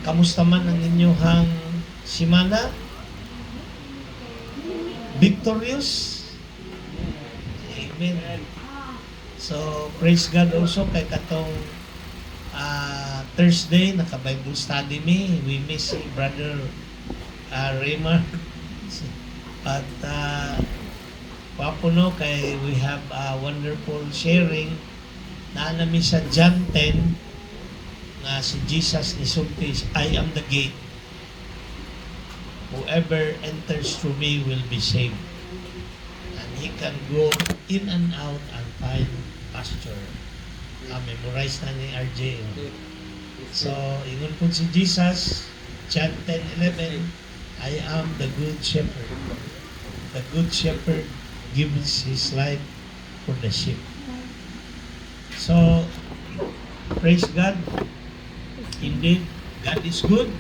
Kamusta man ang inyong simana? Victorious? Amen. So, praise God also kay katong Thursday, naka-Bible study me. We miss Brother Raymond. But papuno kay we have a wonderful sharing na namin sa John 10 na si Jesus ni sulti, I am the gate. Whoever enters through me will be saved. And he can go in and out and find pasture. Memorize na ni RJ. So, ingon po si Jesus, John 10:11, I am the good shepherd. The good shepherd gives his life for the sheep. So, praise God. Indeed, God is good.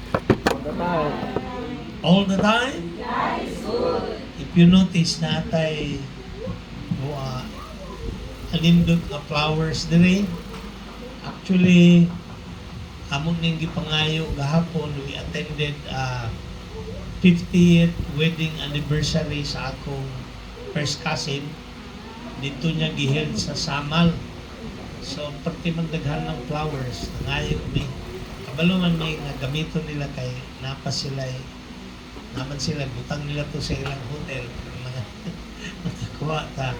All the time. God is good. If you notice na atay alindot na flowers dire, actually, amon ning gipangayo gahapon, we attended 50th wedding anniversary sa akong first cousin. Dito niya giheld sa Samal. So, pati man daghan ng flowers, nangayo mi. Kabalungan may nagamiton nila kay naman sila, butang nila to sa ilang hotel. Mga nakakuha ta.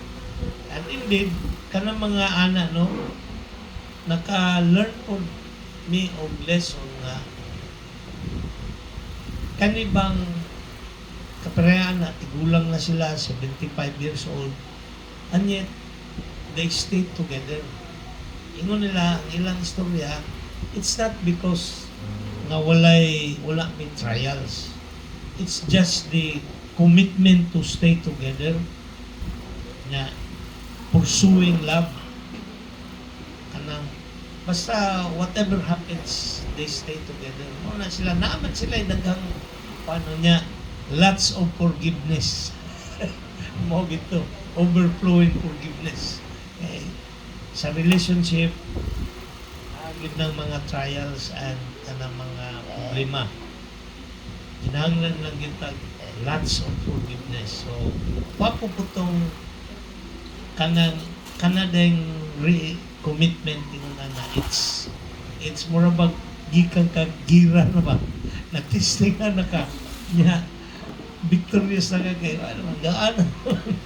And indeed, kanang mga ana, no, naka-learn po me of lesson nga kanibang kaparehan na, tigulang na sila, 75 years old, and yet, they stayed together. Ingon nila, ang ilang istorya, it's not because nga wala may trials. It's just the commitment to stay together, nga pursuing love. Kanang, basta whatever happens, they stay together. Muna sila, naaman sila, daghang, paano niya, lots of forgiveness. Mo gito, overflowing forgiveness. Okay. Sa relationship, agad ng mga trials and kanang mga problema. Ginahanglan lang yung lots of forgiveness. So, papuputong kanadeng commitment yung na it's more about gikan kag gira na ba? Natistingan na ka. Niya, victorious na ka kayo. Ano, gaan.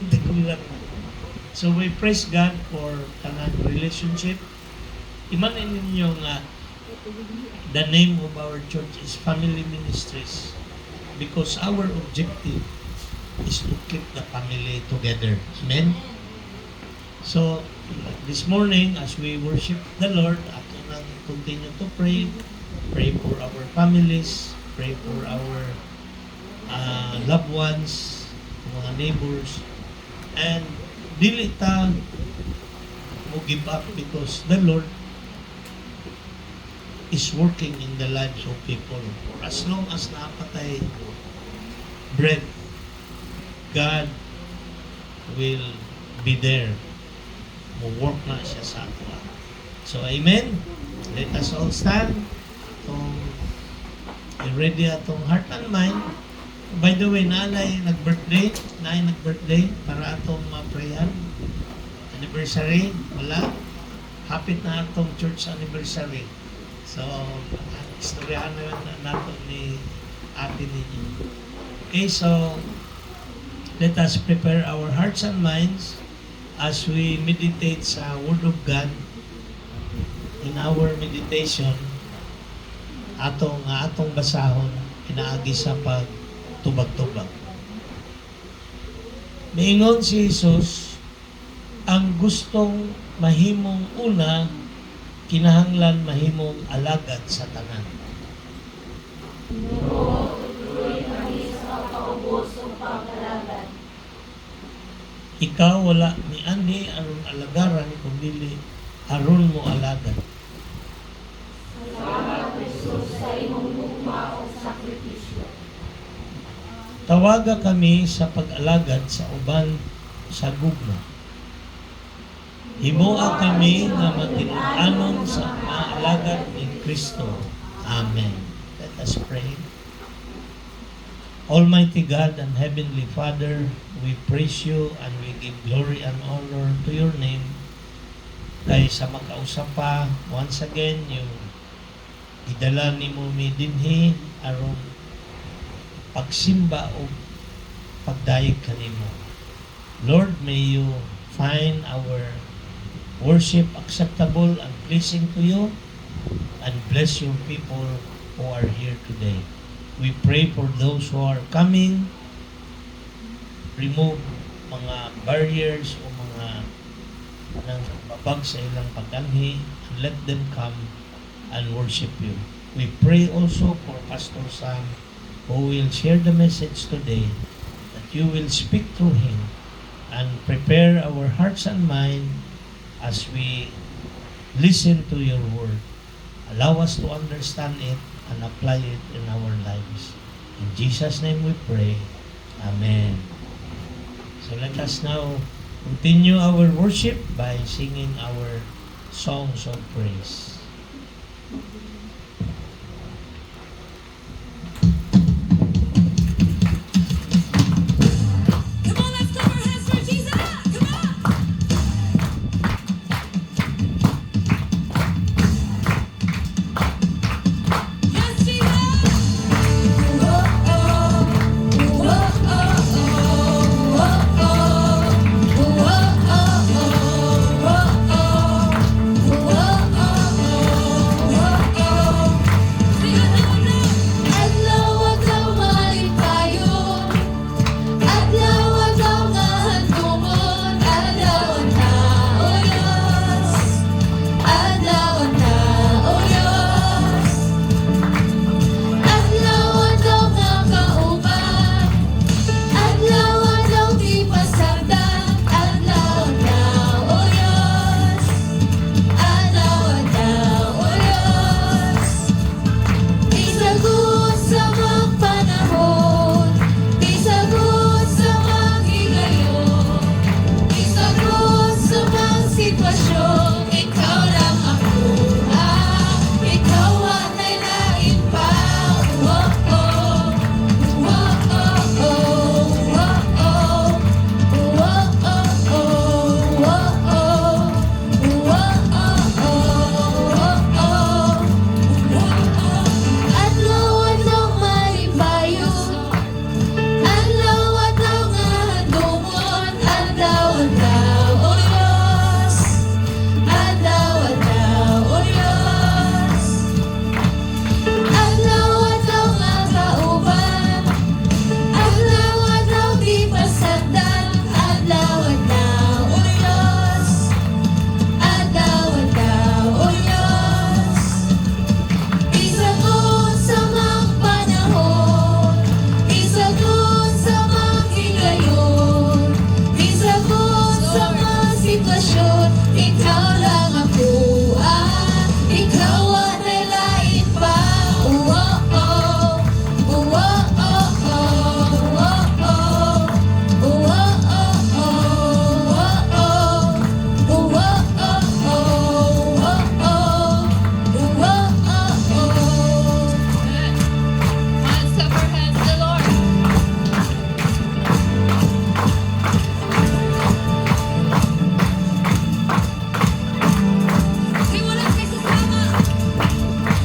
Hindi ko lang. So we praise God for kanang relationship. Imanin ninyo nga the name of our church is Family Ministries because our objective is to keep the family together. Amen? So this morning as we worship the Lord, ato nang continue to pray for our families, pray for our loved ones, mga neighbors, and dili ta mo give up because the Lord is working in the lives of people. For as long as napatay breath, God will be there. Mo work na siya sa ato. So, amen. Let us all stand. Ready atong heart and mind. By the way, nanay nag-birthday para atong ma-prayan. Anniversary, wala. Hapit na atong church anniversary. So, istoryahan na natin ni ate ninyo. Okay, so, let us prepare our hearts and minds as we meditate sa Word of God. In our meditation, atong basahon, inaagi sa pagtubag-tubag. Miingon si Jesus, ang gustong mahimong una, kinahanglan mahimong alagad sa tanan. Ikaw wala ni ani aron alagaran kundi aron mo alagad. Salamat Jesus sa imong mugma o sakripisyo. Tawaga kami sa pag-alagad sa uban sa gugma. Himuha kami na matinuanon sa maalagad ni Kristo. Amen. Let us pray. Almighty God and Heavenly Father, we praise you and we give glory and honor to your name. Kaya sa makausap pa, once again, yung idala ni mo mi dinhi aron pagsimba o pagdayeg kanimo. Lord, may you find our worship acceptable and pleasing to you, and bless your people who are here today. We pray for those who are coming, remove mga barriers o mga babag sa ilang pagkanhi, and let them come and worship you. We pray also for Pastor Sam, who will share the message today, that you will speak through him and prepare our hearts and mind as we listen to your word. Allow us to understand it and apply it in our lives. In Jesus' name we pray. Amen. So let us now continue our worship by singing our songs of praise. Come on, let's clap our hands for Jesus. Come on. Yes, Jesus. Whoa, oh, whoa, oh, oh, whoa, oh, whoa, oh, whoa,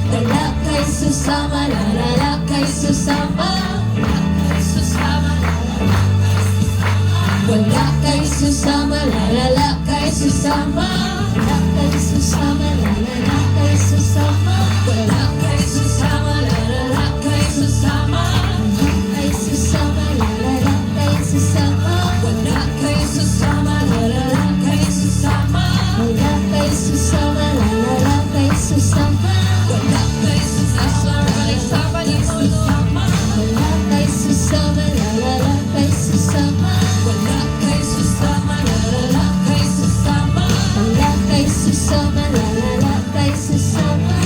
Wala kay susama, lalala kay susama. Wala kay susama, lalala kay susama. Wala kay susama, lalala kay susama. Wala kay susama, lalala kay susama. Wala kay susama, lalala kay susama. Wala kay susama, lalala kay susama. Wala kay susama, lalala kay susama. Wala kay susama, lalala kay susama. Wala kay susama, lalala kay susama. Wala kay susama, lalala kay susama.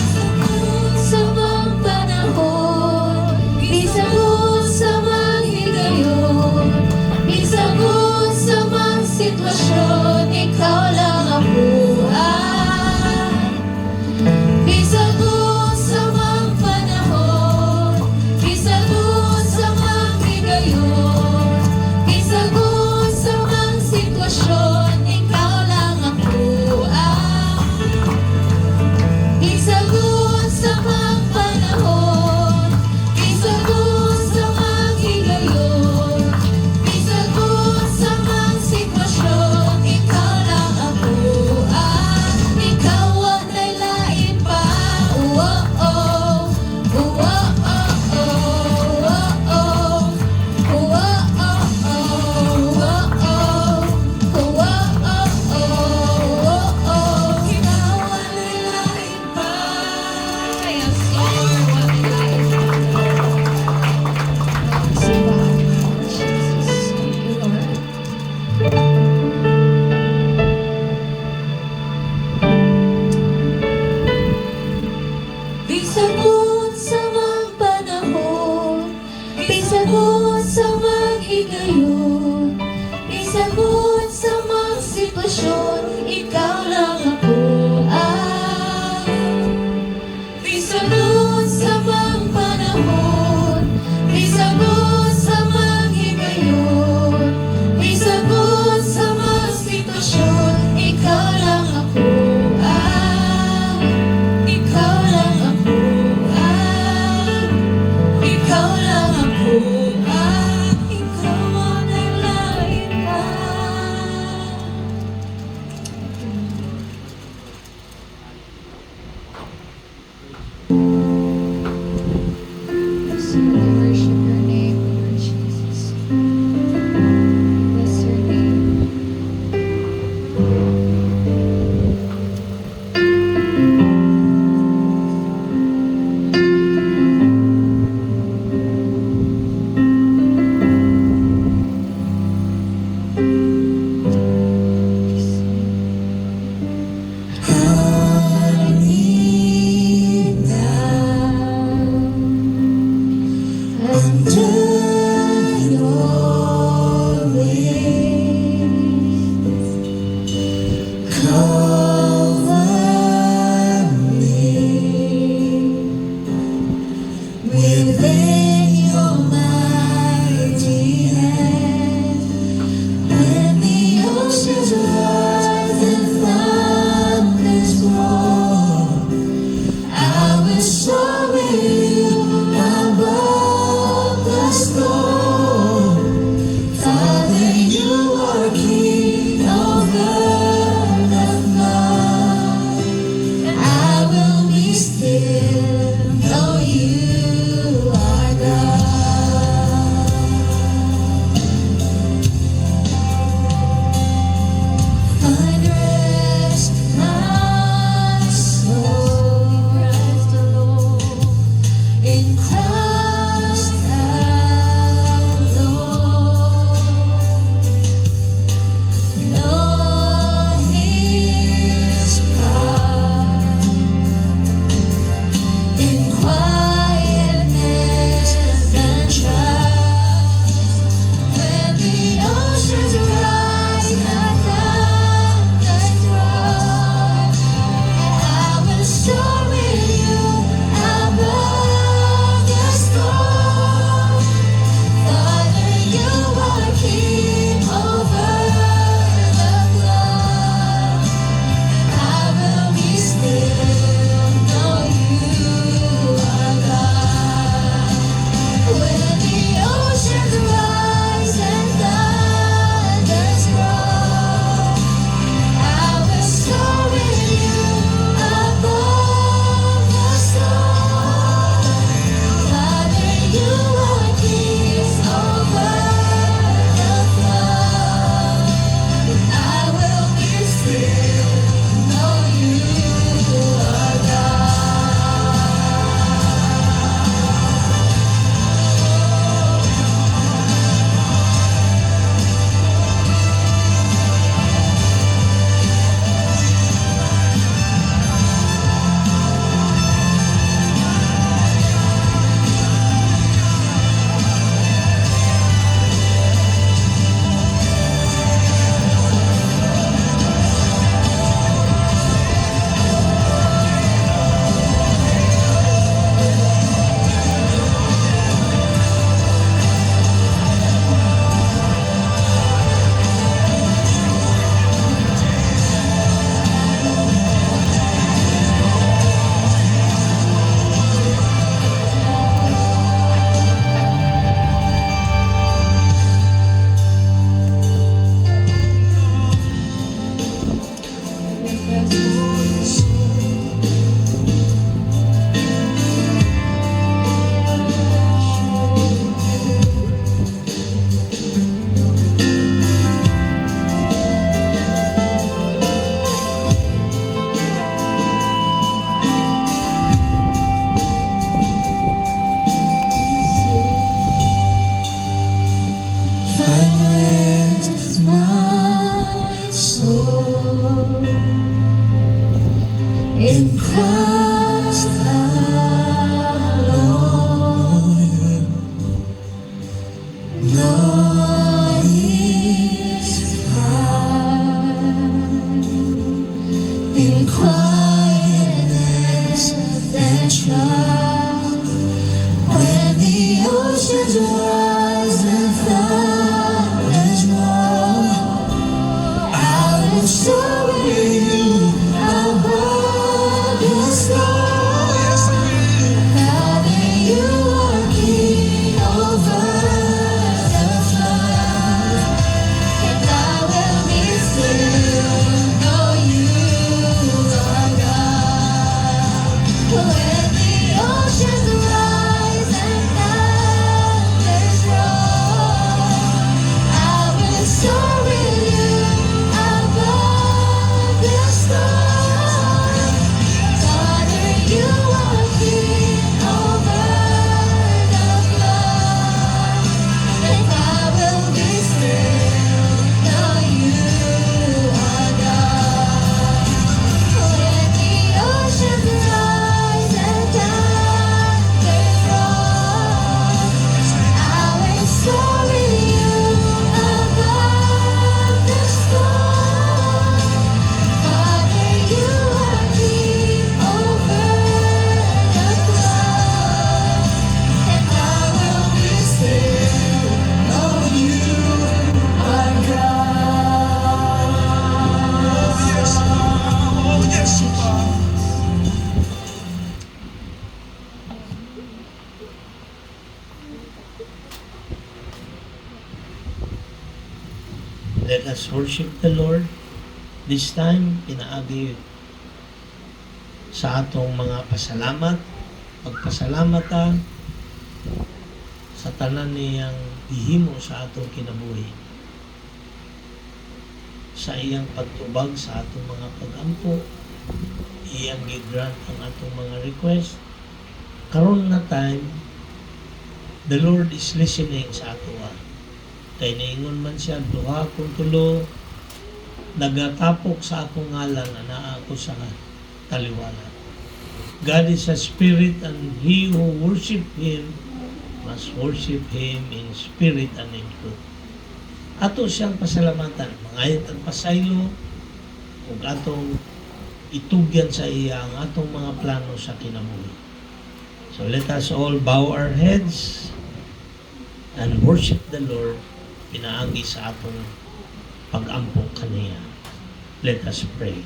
panahon, may sagot sa maghigayon, may sagot sa mga sitwasyon. Ikaw lang ako, ikaw lang ako, ikaw lang ako, ikaw ang naglain ka. So we worship your name, Lord Jesus. Bless your name. I need thou under your wings. Cover me within your mighty hand. When the oceans rise and thunders roar, I will soar with you above the storm. Father, you are king over the flood. I will be still, know you are Let us worship the Lord. This time, pinaagi sa atong mga pasalamat. Pagpasalamat ta sa tanan niyang gihimo sa atong kinabuhi. Sa iyang pagtubag sa atong mga pag-ampo, iyang gi-grant ang atong mga request. Karon na time, the Lord is listening sa ato. Kay niingon man siya, duha kung tulo, nagatapok sa akong ngalan, ana ako sa taliwala. God is a spirit, and he who worship Him must worship Him in spirit and in truth. Ato siyang pasalamatan, mangayat ang pasaylo, ug atong itugyan sa iya ang atong mga plano sa kinabuhi. So let us all bow our heads and worship the Lord, pinaagi sa atong pag-ampo kaniya. Let us pray.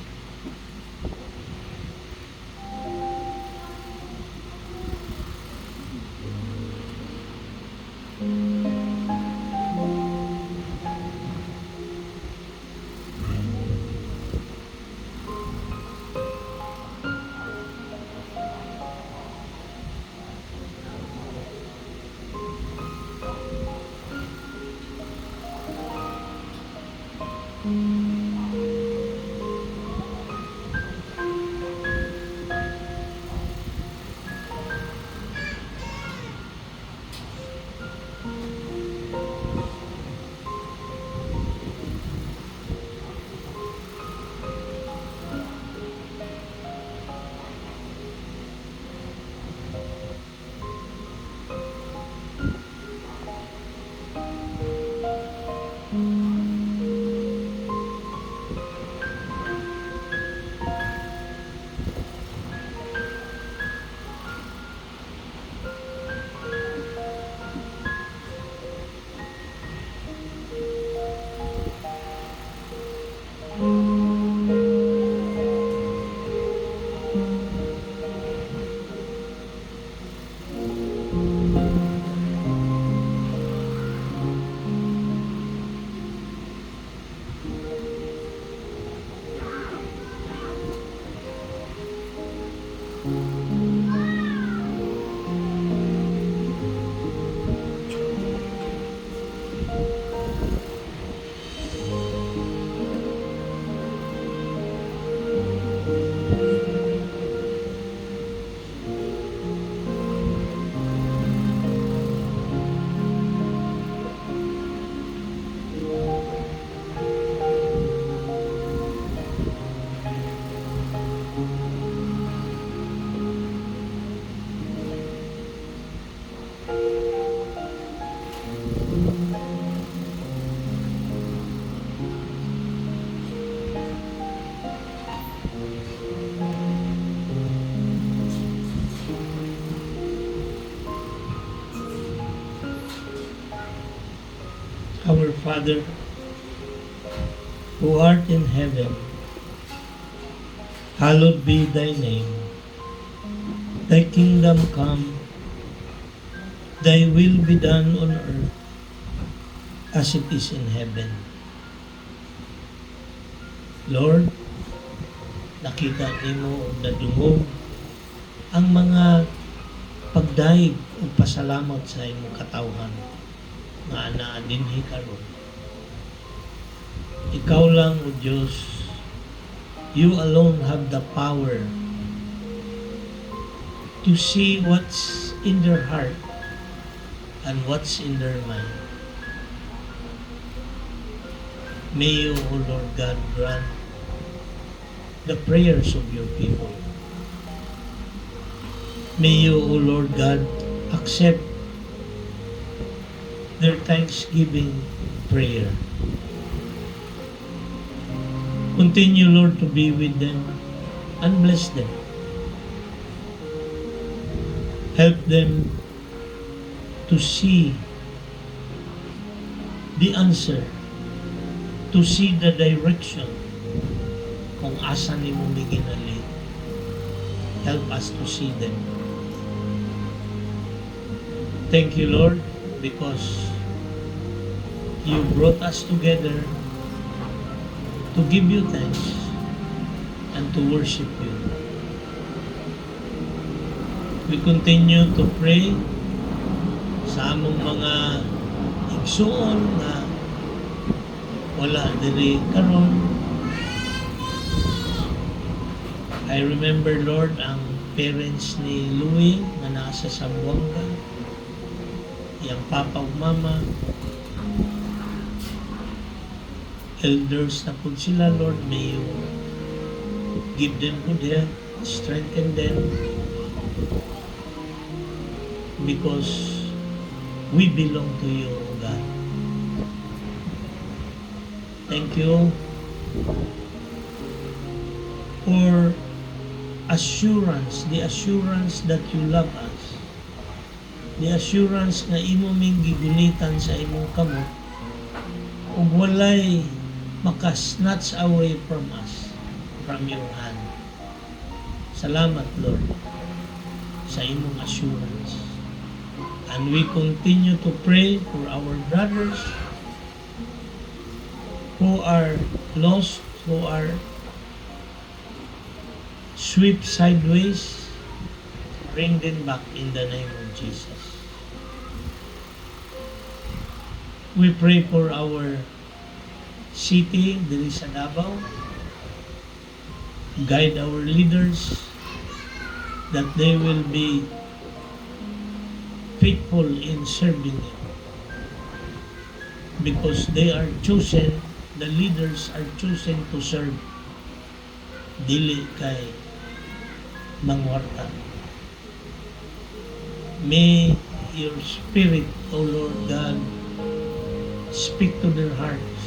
Our Father, who art in heaven, hallowed be thy name. Thy kingdom come, thy will be done on earth as it is in heaven. Lord, nakita nimo og nadungog ang mga pagdaig ug pasalamat sa imong katawhan nga anaa dinhi karon. Ikaw lang, O Diyos, you alone have the power to see what's in their heart and what's in their mind. May you, O Lord God, grant the prayers of your people. May you, O Lord God, accept their thanksgiving prayer. Continue, Lord, to be with them and bless them. Help them to see the answer, to see the direction kung asa ni mo ginali. Help us to see them. Thank you, Lord, because you brought us together to give you thanks and to worship you. We continue to pray sa among mga igsoon na wala diri karon. I remember, Lord, ang parents ni Louie na nasa Zamboanga, iyang papa ug mama, elders na po sila, Lord. May you give them good health, strengthen them, because we belong to you, O God. Thank you for assurance, the assurance that you love us, the assurance na imo ming gigunitan sa imong kamot ug walay maka-snatch away from us, from your hand. Salamat, Lord, sa imong assurance. And we continue to pray for our brothers who are lost, who are swept sideways. Bring them back in the name of Jesus. We pray for our city, diri sa Davao. Guide our leaders that they will be faithful in serving you, because they are chosen, the leaders are chosen to serve, dili kay mangwarta. May your spirit, O Lord God, speak to their hearts,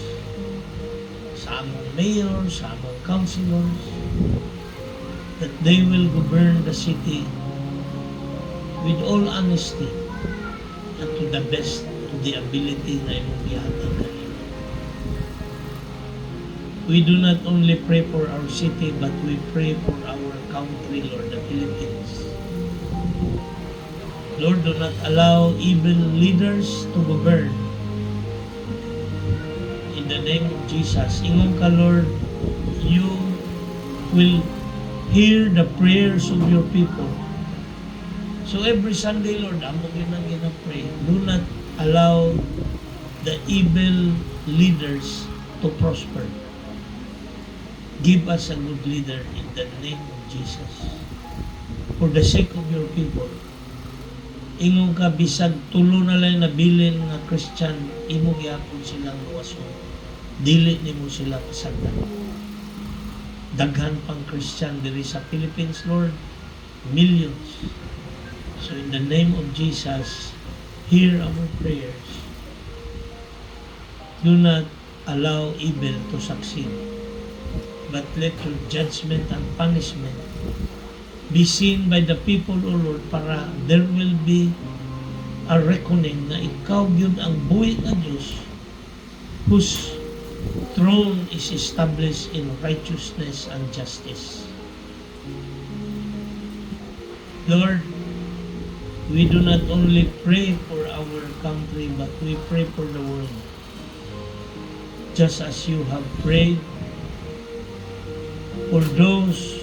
sa among mayor, sa among councilors, that they will govern the city with all honesty and to the best of the ability na imong gihatag kanila. We do not only pray for our city, but we pray for our country, Lord, the Philippines. Lord, do not allow evil leaders to govern. In the name of Jesus, ingon ka, Lord, you will hear the prayers of your people. So every Sunday, Lord, among ginapray, do not allow the evil leaders to prosper. Give us a good leader in the name of Jesus. For the sake of your people, ingon ka, bisag tulo na lang nabilin nga Christian, imo gyapon silang luwason. Dili nimo sila pasagdan. Daghan pang Christian diri sa Philippines, Lord, millions. So in the name of Jesus, hear our prayers. Do not allow evil to succeed, but let your judgment and punishment be seen by the people, O Lord, para there will be a reckoning na ikaw yun ang buhay na Diyos, whose throne is established in righteousness and justice. Lord, we do not only pray for our country, but we pray for the world. Just as you have prayed for those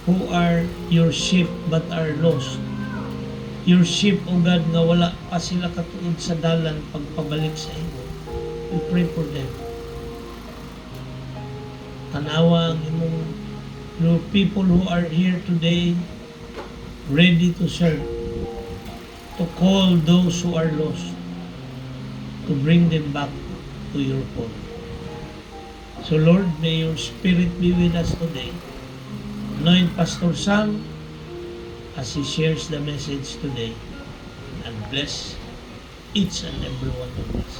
who are your sheep but are lost. Your sheep, O God, nga wala pa sila katuod sa dalan pagpabalik sa imo. We pray for them. Tanawa ang imong your people who are here today, ready to serve, to call those who are lost, to bring them back to your fold. So Lord, may your Spirit be with us today. Anoint Pastor Sam as he shares the message today, and bless each and every one of us.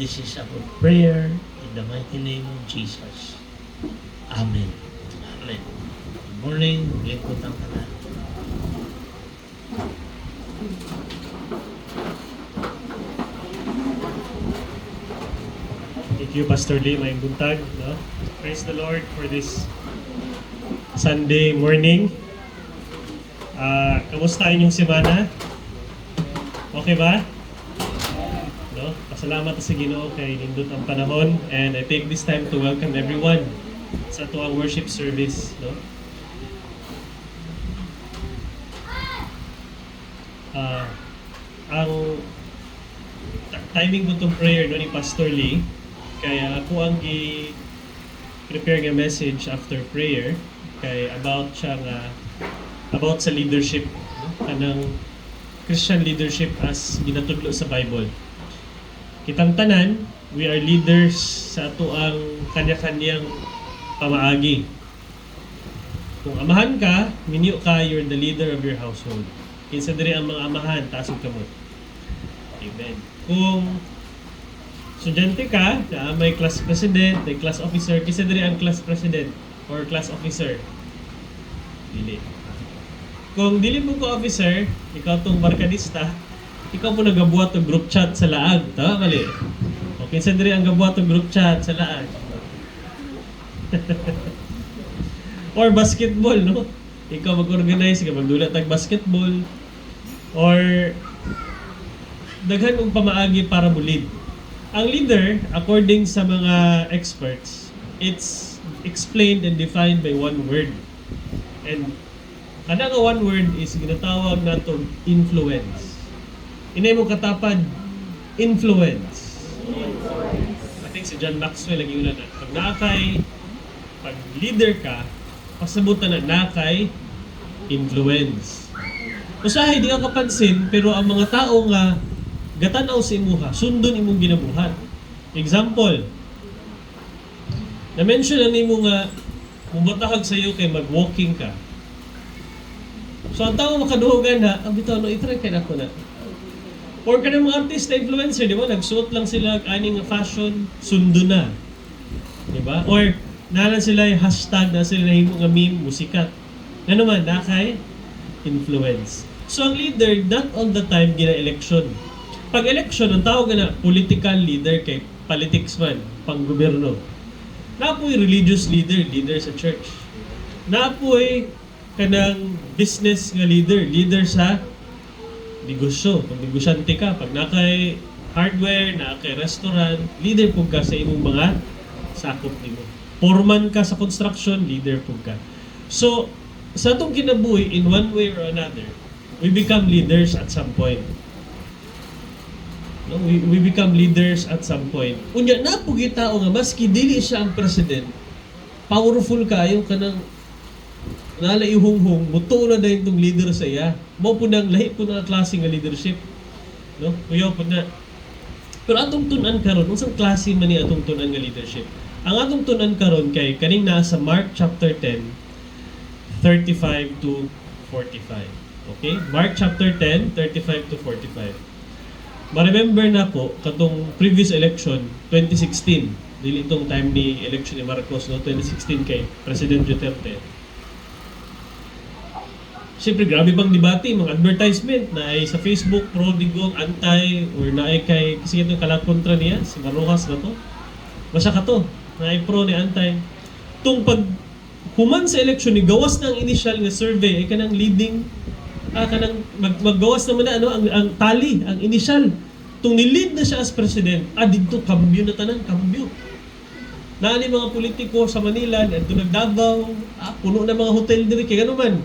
This is our prayer in the mighty name of Jesus. Amen. Amen. Good morning. Lingkod ang tanan. Thank you, Pastor Lee. May buntag. No? Praise the Lord for this Sunday morning. Kamusta inyong semana? Okay ba? No? no? Pasalamat sa Ginoo kay nindot ang panahon, and I take this time to welcome everyone sa tuwang worship service, no? Ang timing ko itong prayer no, ni Pastor Lee, kaya ako ang prepare nga message after prayer kay about siya nga about sa leadership, no? Kanang Christian leadership as ginatudlo sa Bible. Kitang tanan, we are leaders sa ato ang kanya-kanyang pamaagi. Kung amahan ka, minyo ka, you're the leader of your household. Kinsa diri ang mga amahan, taas og kamot. Amen. Kung estudyante ka, na may class president, may class officer, kinsa diri ang class president or class officer? Dili. Kung dili mo ko officer, ikaw tong barkadista, ikaw po nagabuhat og group chat sa laag. Tama, mali. O kinsa diri ang gabuhat og group chat sa laag? Or basketball, no? Ikaw mag-organize, ikaw magdulat ng basketball. Or daghan og pamaagi para mo lead. Ang leader, according sa mga experts, it's explained and defined by one word. And kada nga one word is ginatawag nato influence. Inay mo katapad, influence. I think si John Maxwell lagi una na. Pag leader ka, pasabutan na nakay influence. Usahay di ka kapansin, pero ang mga tao nga gatanaw sa imuha, sundon imong ginabuhat. Example, na-mention na nimo nga mubatahag sa iyo kay mag-walking ka. So ang tao makaduhugan na, bitaw no, itry kay nako na. Or kanang mga artist na influencer, di ba? Nagsuot lang sila aning fashion, sundo na. Di ba? Or nalan sila yung hashtag na sila nahimo nga meme, musikat. Ano man, nakay influence. So ang leader, not all the time gina-election. Pag election, ang tawag na political leader kay politics man, pang-gobyerno. Napoy religious leader, leader sa church. Napoy kanang business nga leader sa negosyo. Pag negosyante ka, pag nakay hardware, nakay restaurant, leader po ka sa imong mga sakop nimo. Foreman ka sa construction, leader po ka. So, sa itong kinabuhi, in one way or another, we become leaders at some point. No? We become leaders at some point. Unya, napugi tao nga, maski dili siya ang president, powerful kayo ka ng nalay ihunghong, muto na dahil itong leader sa iya. Mo po nang lahi po na klase nga leadership. No? Kuya po na. Pero atong tunan karon, unsang klase man ni atong tunan nga leadership? Ang atong tunan karon kay kaning nasa Mark chapter 10, 35 to 45. Okay? Mark chapter 10, 35 to 45. Ma-remember na ko katong previous election 2016. Dili itong time ni election ni Marcos, no? 2016 kay President Duterte. Siyempre, grabe bang debate, mga advertisement na ay sa Facebook, pro, digong, anti, or na ay kay, kasi ito kalakontra niya, si Marujas na to. Basta ka to, na ay pro ni anti. Tung pag human sa election ni gawas ng initial nga survey, ay kanang leading, kanang maggawas naman na, ang tali, ang initial. Tung nilid na siya as president, dito, kambyo na tanan, kambyo. Naani mga politiko sa Manila, dito nagdabaw, puno na mga hotel diri, kaya gano'n man.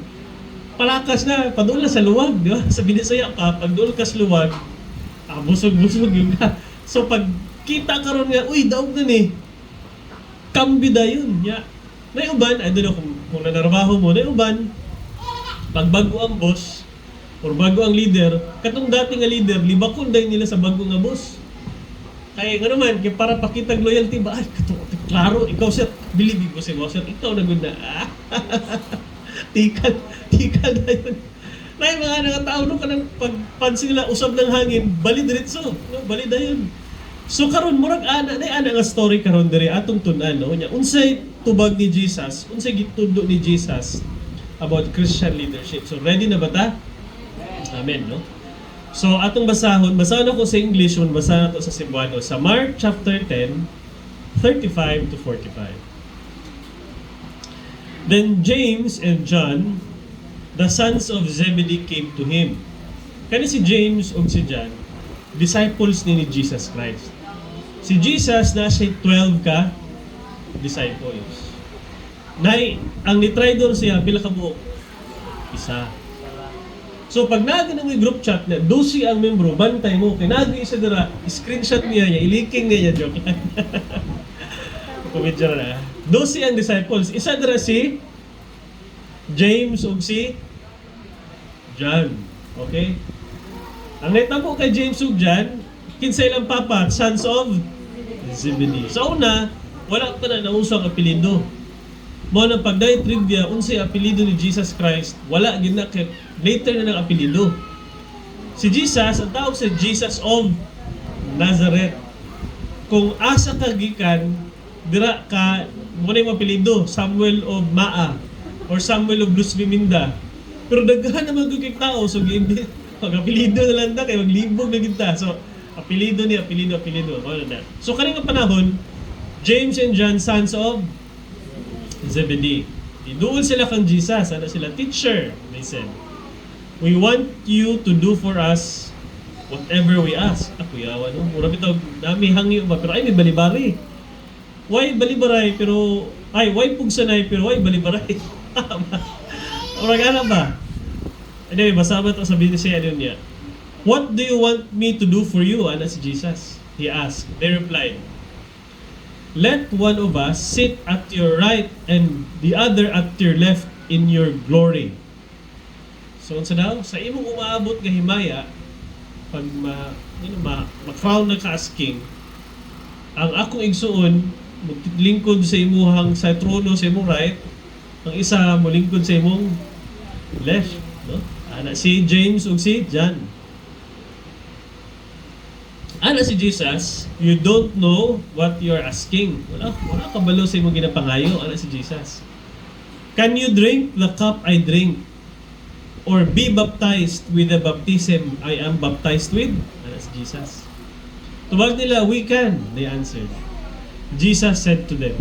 Palakas na, padula sa luwag, di ba? Sa Binisaya ka, pag doon ka sa luwag, busog-busog yung ka. So pag kita ka ron nga, uy, daog na ni, kambida yun. Yeah. May uban, I don't know kung nanarabaho mo, may uban, pag bago ang boss, or bago ang leader, katong dati nga leader, libakon dahil nila sa bago nga boss. Kaya nga naman, kaya para pakitag loyalty ba, klaro, ikaw sir, believe ko si boss, sir, ikaw na good na, tikal na yun. May mga nakatao no, kanang pagpansin nila, usab ng hangin, bali diretso, no? Bali na yun. So karon murag ana nga story karon diri atong tun-an, no? Unsay tubag ni Jesus, unsay gitudo ni Jesus about Christian leadership. So ready na ba ta? Amen, no? So atong basahon ako sa English, basahan nato sa Cebuano sa Mark chapter 10, 35 to 45. Then James and John, the sons of Zebedee, came to him. Kani si James ug si John, disciples ni Jesus Christ. Si Jesus na siya 12 ka disciples. Ang ni-tridor siya, pila ka buok? Isa. So pag nagin ang group chat na 12 ang membro, bantay mo, kay nagin isa dira, screenshot niya, iliking niya, joke lang. Kumidya na. 12 ang disciples. Isa dira si James ug si John. Okay? Ang naitabo kay James ug John, kinsa ilang papa, sons of Zebedee. Sa una, wala pa na nausang apelido. Mo nang pagday trivia, unsay apelido ni Jesus Christ, wala gid na kay later na ng apelido. Si Jesus, ang tawag sa Jesus of Nazareth. Kung asa ka gikan, dira ka mo na yung apelido, Samuel of Maa or Samuel of Luz Biminda. Pero daghan naman kay tao, so giimbit pag-apelido na lang na kay maglibog na kita. So apelido. Ano na. So kaning panahon, James and John, sons of Zebedee. Doon sila kang Jesus. Ano sila? Teacher, they said. We want you to do for us whatever we ask. Ako yawa, no? Mura bitaw, dami hangyo ba? Pero ay, may balibari. Why balibaray? Pero, why pugsanay? Pero why balibaray? Mura gana ba? Anyway, basa ba ito sabihin siya niya. What do you want me to do for you? Ano si Jesus? He asked. They replied, let one of us sit at your right and the other at your left in your glory. So, unsa daw? Sa imong umaabot nga himaya, pag ma-crown na ka as king, ang akong igsuon, lingkod sa imuhang sa trono sa imong right, ang isa mo lingkod sa imong left. No? Ana si James ug si John. Ana si Jesus, you don't know what you're asking. Wala kabalo sa imong ginapangayo. Ana si Jesus. Can you drink the cup I drink? Or be baptized with the baptism I am baptized with? Ana si Jesus. Tubag nila, we can, they answered. Jesus said to them,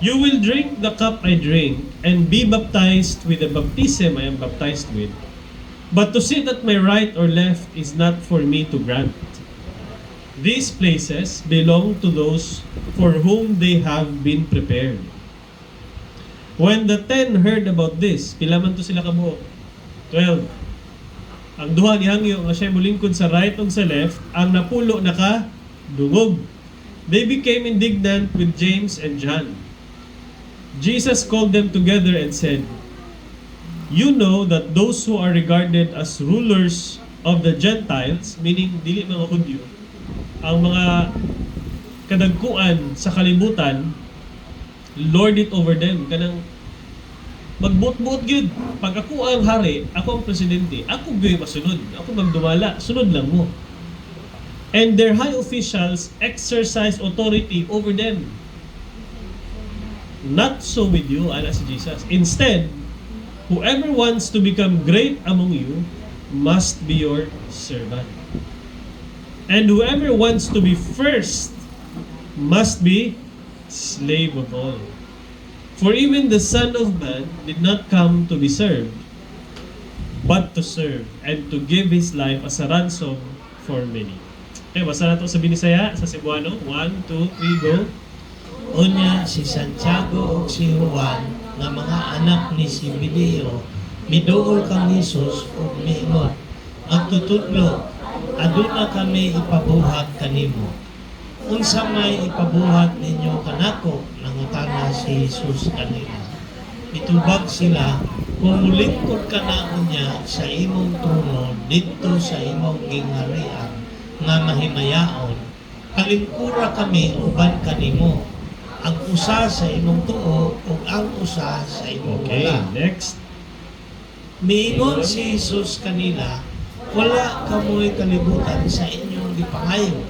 you will drink the cup I drink and be baptized with the baptism I am baptized with. But to sit at my right or left is not for me to grant. These places belong to those for whom they have been prepared. When the 10 heard about this, pila man to sila kabuo? 12. Ang duha ni hangyo nga siya mulingkod sa right ug sa left, ang napulo nakadungog. They became indignant with James and John. Jesus called them together and said, you know that those who are regarded as rulers of the Gentiles, meaning dili mga Hudyo, ang mga kadagkuan sa kalibutan, lord it over them. Kanang magbut-but gyud. Pag ako ang hari, ako ang presidente, ako gyud masunod. Ako magdumala, sunod lang mo. And their high officials exercise authority over them. Not so with you, ana si Jesus. Instead, whoever wants to become great among you must be your servant. And whoever wants to be first must be slave of all. For even the Son of Man did not come to be served, but to serve, and to give His life as a ransom for many. Okay, basa na ito sa Binisaya, sa Cebuano. 1, 2, 3, go. Unya si Santiago o si Juan nga mga anak ni Zebedeo miduol kang Jesus o miingon magtutudlo aduna kami ipabuhat kanimo. Unsa may ipabuhat ninyo kanako? Nangutana si Jesus kanila. Mitubag sila, kung mulingkod ka na unya sa imong trono dito sa imong gingharian nga mahimayaon, kalingkura kami uban kanimo. Ang usa sa imong tuo ug ang usa sa imong Okay, wala. next. Miingon si Jesus kanila, wala kamoy kalibutan sa inyong gipangayo.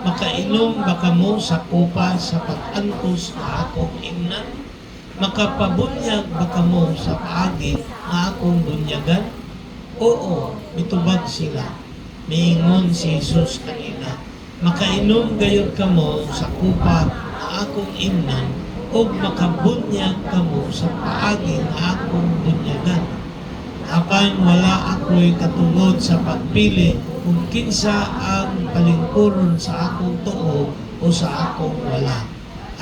Makainom ba kamo sa kupa sa pag-antos na akong ingnan? Makapabunyag ba kamo sa paagi na akong bunyagan? Oo, mitubag sila. Miingon si Jesus kanila, makainom gayud kamo sa kupa na akong ingnan o makabunyag kamo sa paagi na akong bunyagan. apan wala ako'y katungod sa pagpili kung kinsa ang palingkuron sa akong tuo o sa akong wala.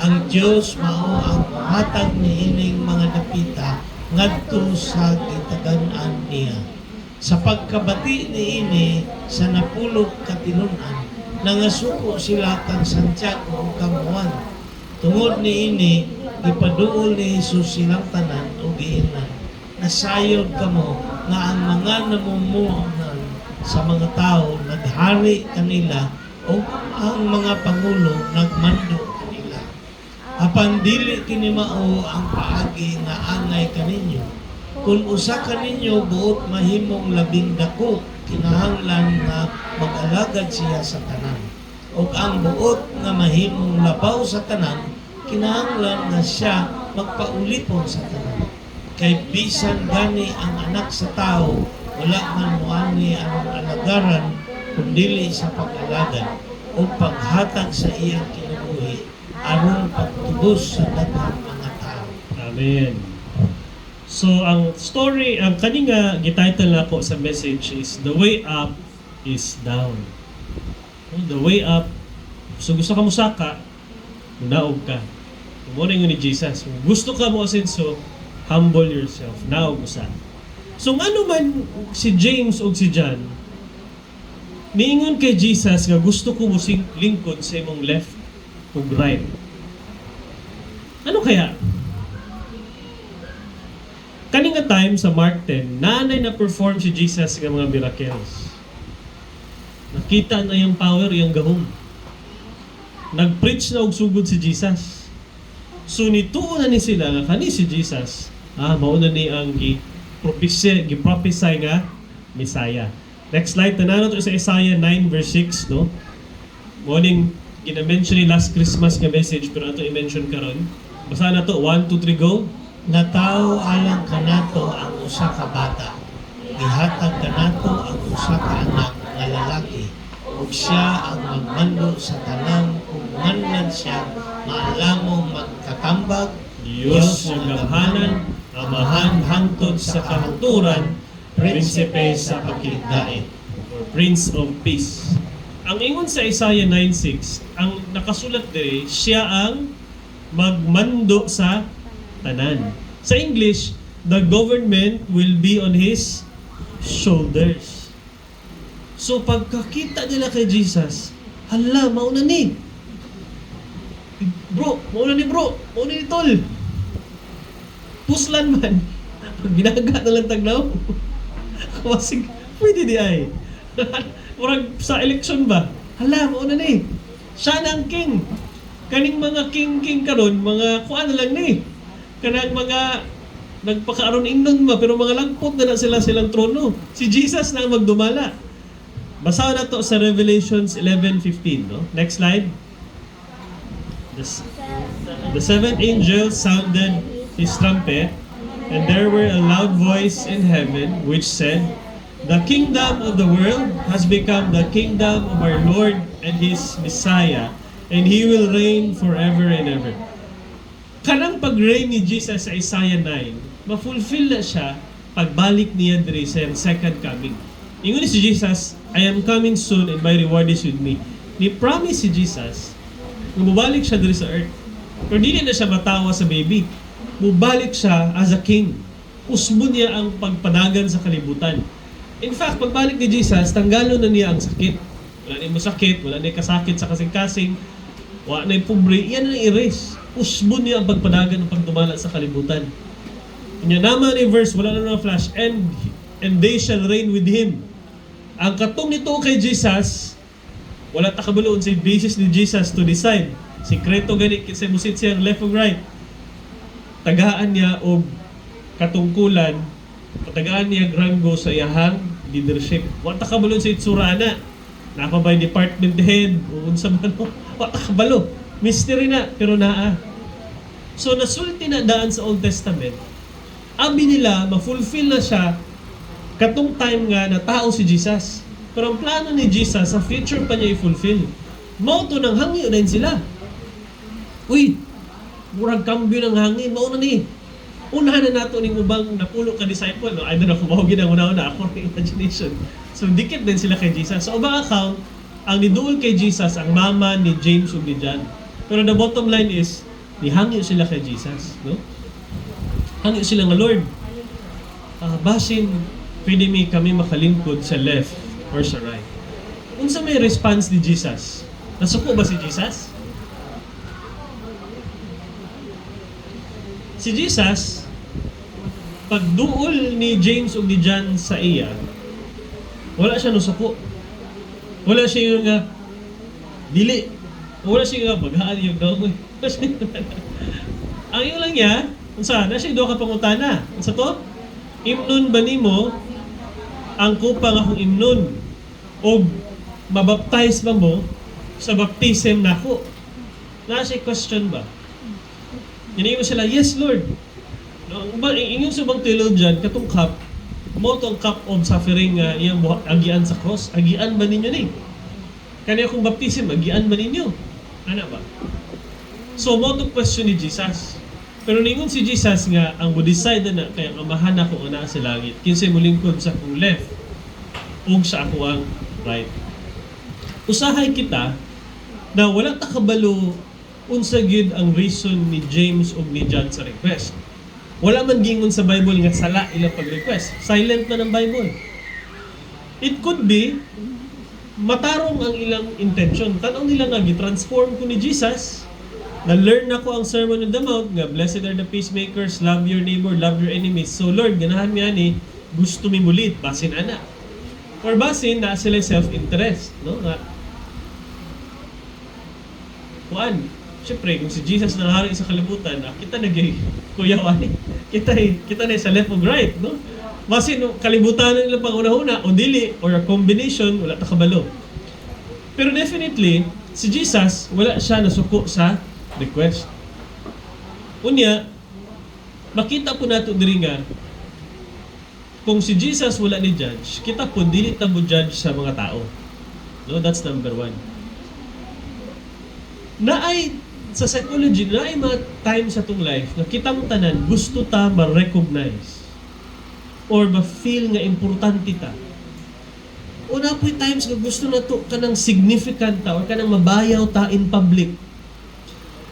Ang Diyos mao ang matag ni ining mga dapita ngadto sa gitagan-an niya. Sa pagkabati ni ini sa napulog katinunan, nangasuko sila kang Santiago o kamuan. Tungod ni ini, ipaduol ni Jesus silang tanan o giinan. Nasayod kamo nga ang mga namumuhunan sa mga tao naghari kanila o ang mga pangulo nagmando kanila. Apan dili kini mao ang paagi nga angay kaninyo. Kung usa ka ninyo buot mahimong labing dako, kinahanglan nga mag-alagad siya sa tanan. O ang buot nga mahimong labaw sa tanan, kinahanglan nga siya magpaulipon sa tanan. Kay bisan gani ang anak sa tao, wala man muani ang alagaran, kundili sa pag-alagad o paghatag sa iyang kinabuhi aron pagtubos sa daghang mga tao. Amen. So, ang story, ang kaninga gititle na po sa message is The Way Up is Down. The way up, so gusto ka musaka, naog ka. Muna yung ni Jesus. Kung gusto ka mo asenso, humble yourself. Naog usa. So, ano man si James o si John, niingon kay Jesus nga gusto ko musing lingkod sa imong left o right. Ano kaya? Kaninga time sa Mark 10, nanay na perform si Jesus ng mga miracles. Nakita na yung power, yung gahom. Nag-preach na og sugod si Jesus. So nituo na ni sila nga kani si Jesus, mauna ni ang gi-prophesy nga Messiah. Next slide, tanan to sa Isaiah 9 verse 6, no? Morning gina-mention ni last Christmas nga message pero ato i-mention karon. Basa na to, 1, 2, 3, go. Nataw alang kanato ang usa ka bata. Gihatag kanato ang usa ka anak nga lalaki. Ug siya ang magmando sa tanan ug mannan siya maalamong magkatambag. Diyos ng gamhanan, amahan hangtod sa kahaturan, prinsipe sa pakigdait, or Prince of Peace. Ang ingon sa Isaiah 9:6, ang nakasulat diri, siya ang magmando sa tanan. Sa English, the government will be on his shoulders. So pagkakita nila kay Jesus, hala, mauna ni. Mauna ni tol. Puslan man. Ginaga na lang tagnaw. Kawasig, pwede di ay. Murag sa election ba? Hala, mauna ni. Siya na ang king. Kaning mga king karon, mga kuan na lang ni. Kanang mga nagpakaaron ingnon ba pero mga lagpot na silang trono. Si Jesus na ang magdumala. Basahin na to sa Revelations 11:15, no? Next slide. The seventh angel sounded his trumpet, and there were a loud voice in heaven which said, "The kingdom of the world has become the kingdom of our Lord and his Messiah, and he will reign forever and ever." Kanang pag-reign ni Jesus sa Isaiah 9, ma-fulfill na siya pagbalik niya diri sa second coming. Ingon ni si Jesus, "I am coming soon and my reward is with me." Ni-promise si Jesus, mubalik siya diri sa earth. Pero hindi na siya matawa sa baby. Mubalik siya as a king. Usbo niya ang pagpanagan sa kalibutan. In fact, pagbalik ni Jesus, tanggalon na niya ang sakit. Wala na mo sakit, wala na kasakit sa kasing-kasing, wala na pobre, iyan na i-erase. Usbo niya ang pagpanagan ng pagdumala sa kalibutan. Kanya naman ni verse, wala na flash, and they shall reign with him. Ang katong nito kay Jesus, wala ta kabuloon sa basis ni Jesus to decide. Sikreto gani kasi musit siya left or right. Tagaan niya og katungkulan, patagaan niya ranggo sa iyahang leadership. Wala ta kabuloon sa itsura na. Napa by department head o unsa man. Wala ta kabalo. Mystery na, pero naa. So, nasulti na daan sa Old Testament. Abi nila, ma-fulfill na siya katong time nga na tao si Jesus. Pero ang plano ni Jesus, sa future pa niya i-fulfill. Mauto ng hangin na sila. Uy, murag kambyo ng hangin, mauna ni. unahan na nato ning ubang napulo ka disciple, no? I don't know kung mao gid ang una-una ako ng imagination. So dikit din sila kay Jesus. Sa ubang account, ang niduol kay Jesus ang mama ni James ug ni John. Pero the bottom line is nihangyo sila kay Jesus, no? Hangyo sila nga Lord. Basin pwede mi kami makalingkod sa left or sa right. Unsa may response ni Jesus? Nasuko ba si Jesus? Si Jesus, pagduol ni James ug ni John sa iya, wala siya nusuko. Wala siya yung dili. Wala siya nga baghaan yung daw. Ang yun lang niya, unsa, na siya doon ka pangutana. Unsa to? Imnon ba nimo ang kupang akong imnon? O mabaptize ba mo sa baptism nako? Na siya question ba? Hinihingi mo sila, yes Lord. No, inyong subang theologian, katong cup, mo tong cup of suffering nga iyang agian sa cross. Agian ba ninyo ni? Kanya akong baptism, agian ba ninyo? Ano ba? So, mo tong question ni Jesus. Pero ningon si Jesus nga, ang mo decide na kaya amahan ako ana sa langit. Kinsay mo lingkod sa akong left ug sa ako ang right. Usahay kita na wala ta kabalo unsa gyud ang reason ni James ug ni John sa request. Wala man gingon sa Bible nga sala ilang pag-request. Silent man ang Bible. It could be matarong ang ilang intention. Tanaw nila nga gi-transform ko ni Jesus. Na-learn na ko ang Sermon on the Mount nga blessed are the peacemakers, love your neighbor, love your enemies. So Lord, ganahan mi ani gusto mi mulit basin ana. Or basin na sila self-interest, no? Nga kuan, siyempre, kung si Jesus nanghari sa kalibutan, kita nagay kuyawan eh. Kita na sa left ug right, no? Basin, no, kalibutan nila pang una-una, o dili, or a combination, wala ta kabalo. Pero definitely, si Jesus, wala siya nasuko sa request. Unya, makita po nato diri nga, kung si Jesus wala ni judge, kita po dili ta mo judge sa mga tao. No, that's number one. Naay sa psychology, naay mga time sa tong life na kitang tanan gusto ta ma-recognize or ma-feel nga importante ta. O na po'y times nga gusto na to kanang significant ta or kanang mabayaw ta in public.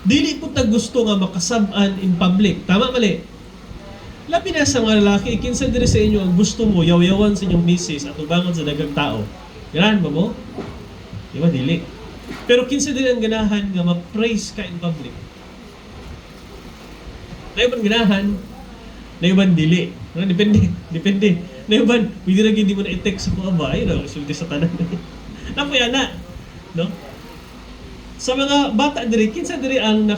Dili po ta gusto nga makasab-an in public. Tama mali? Labi na sa mga lalaki, kinsa diri sa inyo ang gusto mo yaw-yawan sa inyong misis at ubangon sa dagang tao. Ganahan ba mo? Di ba, dili. Pero kinsa diri ang ganahan nga ma-praise ka in public. Naiban ganahan, naiban dili. Depende. Naiban, pwede na hindi mo na i-text sa kuha ba? Ay, sulti sa tanan. Napuya na. No? Sa mga bata diri, kinsa diri ang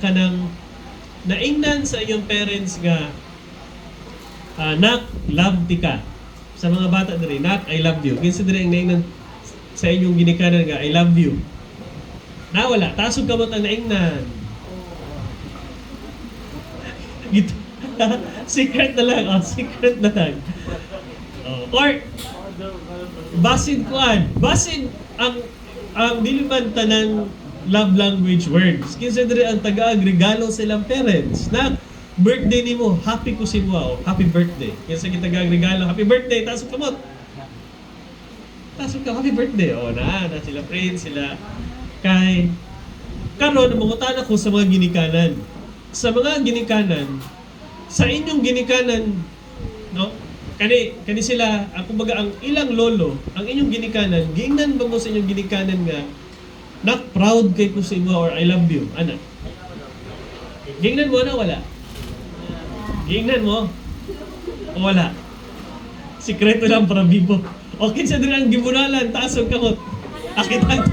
kanang naingnan sa iyong parents nga nak, love ti ka. Sa mga bata diri, nak, I love you. Kinsa diri ang naingnan sa inyong ginikanan nga, I love you. Nawala, tasog ka mo ang naingnan. Secret na lang, secret na lang. Or, basin ang dili man tanang love language words. Kinsa diri ang taga-regalo sa ilang parents na birthday nimo, happy ko si mo, happy birthday. Kinsa kita taga-regalo, happy birthday, tasog kamot. Tasog ka, happy birthday. O na sila friends, sila kay karon mangutan ako sa mga ginikanan. Sa mga ginikanan, sa inyong ginikanan, no? Kani sila, kumbaga ang ilang lolo, ang inyong ginikanan, giingnan ba mo sa inyong ginikanan nga not proud kay ko sa imo or I love you, ana? Giingnan mo na wala? Giingnan mo? O wala? Sikreto lang para bibo. Okay sa diri ang gibunalan, taasog kamot. Akitan.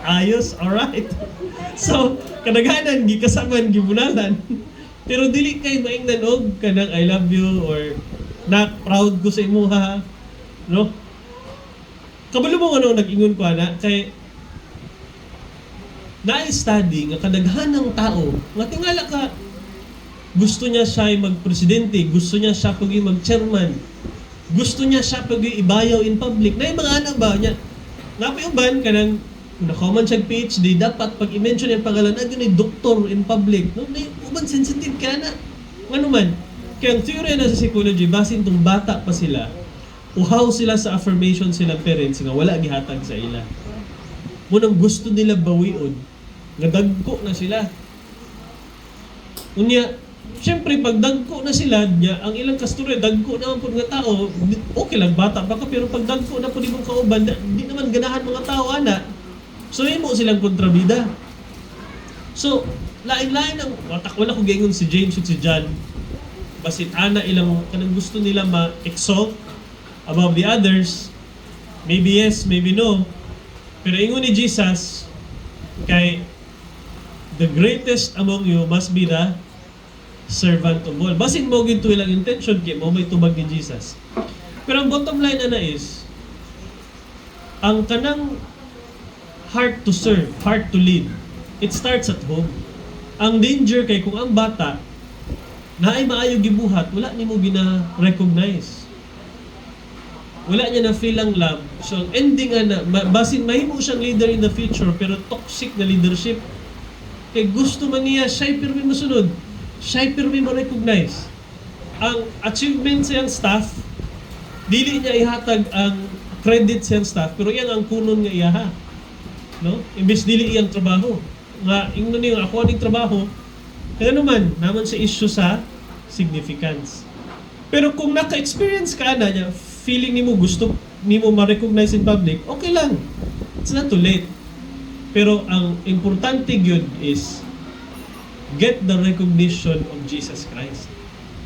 Ayos, alright. So, kadaghanan gikasaman gibunalan. Pero dili kay maingnan og kanang I love you or not proud ko sa imo ha. No? Kabalo mo ano nag-ingon ko ana kay na-study nga kadaghanang tao nga tingala ka gusto niya siya magpresidente, gusto niya siya pag mag-chairman, gusto niya siya pag ibayaw in public. Na yung mga anak ba niya? Napayuban ka ng Kung nakaman siya PhD, dapat pag i-mention yung pangalan, agad doktor in public. No? May uban sensitive ka na. Ano man. Kaya ang theory na sa psychology, basin itong bata pa sila, uhaw sila sa affirmation silang parents nga wala gihatag sa ila. Munang gusto nila bawion, nga dagko na sila. Unya, syempre pag dagko na sila, niya, ang ilang kasturya, dagko naman po nga tao, okay lang, bata pa ka, pero pag dagko na po di mong kauban, di naman ganahan mga tao, ana. So, mo silang kontrabida. So, lain-lain ang, wala ko ganyan si James at si John, basit ana ilang, kanang gusto nila ma-exalt above the others, maybe yes, maybe no, pero ingon ni Jesus, kay the greatest among you must be the servant of all. Basin mo ginto ilang intention, kaya mo may tubag ni Jesus. Pero ang bottom line na is, ang kanang heart to serve, heart to lead, it starts at home. Ang danger kay kung ang bata na ay maayo gibuhat, wala nimo gina-recognize. Wala niya na feel ang love. So, ang ending na, basin mahimo siyang leader in the future, pero toxic na leadership. Kaya gusto man niya, siya'y pirmi masunod. Siya'y pirmi ma-recognize. Ang achievement siyang staff, dili niya ihatag ang credit siyang staff, pero yan ang kunon nga iyaha. No? Imbes dili iyang trabaho. Nga, ingno niyo, ako aning trabaho, kaya naman sa issue sa significance. Pero kung naka-experience ka na niya, feeling nimo gusto nimo ma-recognize in public, okay lang. It's not too late. Pero ang importante gyud is get the recognition of Jesus Christ.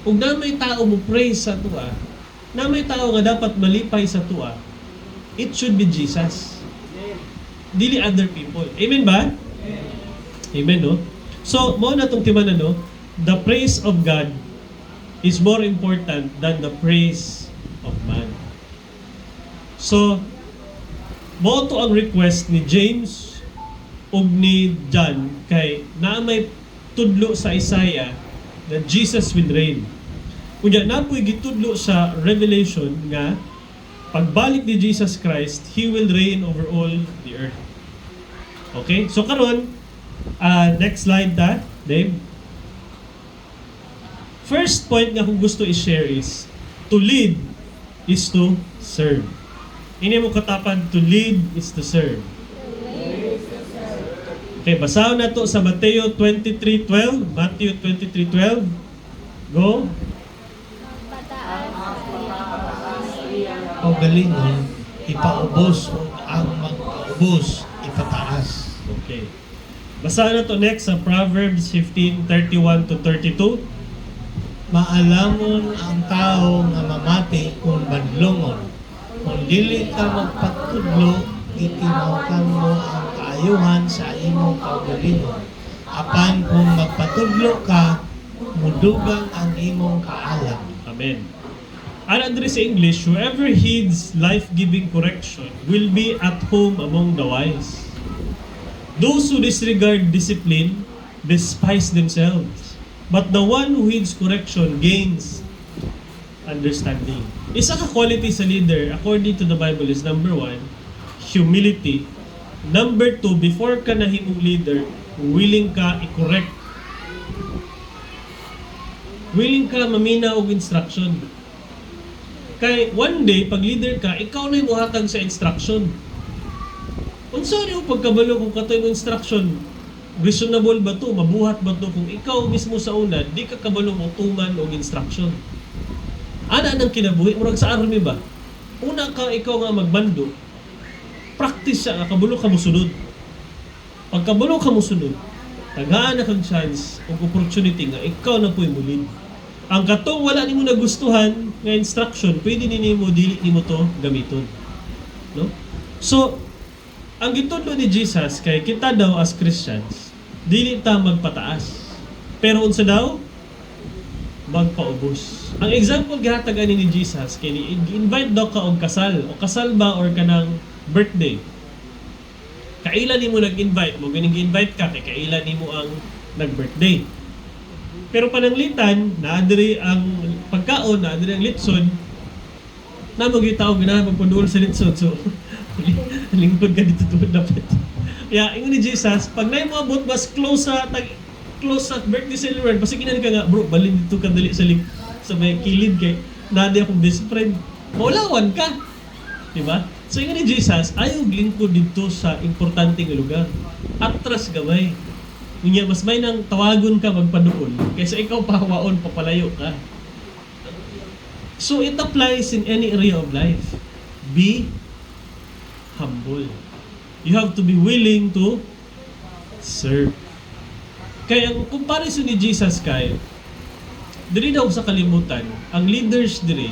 Kung na may tao mo praise sa tuwa, na may tao nga dapat malipay sa tuwa, it should be Jesus. Dili other people. Amen ba? Amen, no? So, mo na itong timan no? The praise of God is more important than the praise of man. So, mo to ang request ni James ug ni John kay naa may tudlo sa Isaiah na Jesus will reign. Kunya napoy gitudlo sa Revelation nga pagbalik ni Jesus Christ, He will reign over all the earth. Okay? So karon, next slide ta, Dave. First point nga kung gusto i-share is to lead is to serve. Ini mo katapan, to lead is to serve. Okay, basahin na to sa Mateo 23:12. Matthew 23:12. Go. Pagalingon, ipaubos o ang magpaubos, ipataas. Okay. Basahin na to next sa Proverbs 15:31-32. Maalamon ang tao nga mamati kung badlongon. Kung dili ka magpatudlo, itinawkan mo ang kaayuhan sa imong kaugalingon. Apan kung magpatudlo ka, mudugang ang imong kaalam. Amen. And under sa English, whoever heeds life-giving correction will be at home among the wise. Those who disregard discipline despise themselves. But the one who heeds correction gains understanding. Isa ka quality sa leader, according to the Bible, is number 1, humility. Number 2, before ka nahimong leader, willing ka i-correct. Willing ka mamina og instruction. Kay one day, pag leader ka, ikaw na yung muhatag sa instruction. Unsa niyo pagkabalo kung katoy mo instruction, reasonable ba to? Mabuhat ba to? Kung ikaw mismo sa una, di ka kabalo mo tuman og instruction. Ana nang kinabuhi, murag sa army ba? Una ka ikaw nga magbando, practice siya, kabulo ka mo sunod. Pag kabulo ka mo sunod, taghaan na kang chance o opportunity nga ikaw na po yung lead. Ang katong wala nimo nagustuhan nga instruction, pwede nimo dili nimo to gamiton. No? So, ang gitudlo ni Jesus kay kita daw as Christians, dili ta magpataas. Pero unsa daw? Magpaubos. Ang example gihatag ani ni Jesus kay i-invite daw ka og kasal, o kasal ba or kanang birthday. Kailan nimo nag-invite mo, ganing gi-invite ka kay kailan nimo ang nag-birthday. Pero pananglitan, naadiri ang pagkaon, naadiri ang litson, na magitaw ganahan pagpunduol sa litson. So, lingkod ka dito tuod dapat. Yeah, ingon ni Jesus, pag na mo abot mas close sa birthday celebration, basta kinali ka nga, bro, balin dito ka dali sa may kilid kay nadi akong best friend. Maulawan ka. Diba? So ingon ni Jesus, ayaw lingkod dito sa importanteng lugar. Atras gamay. Unya mas may nang tawagon ka magpaduol kaysa ikaw pahawaon papalayo ka. So it applies in any area of life. Be humble. You have to be willing to serve. Kaya ang comparison ni Jesus kay diri daw sa kalimutan, ang leaders diri,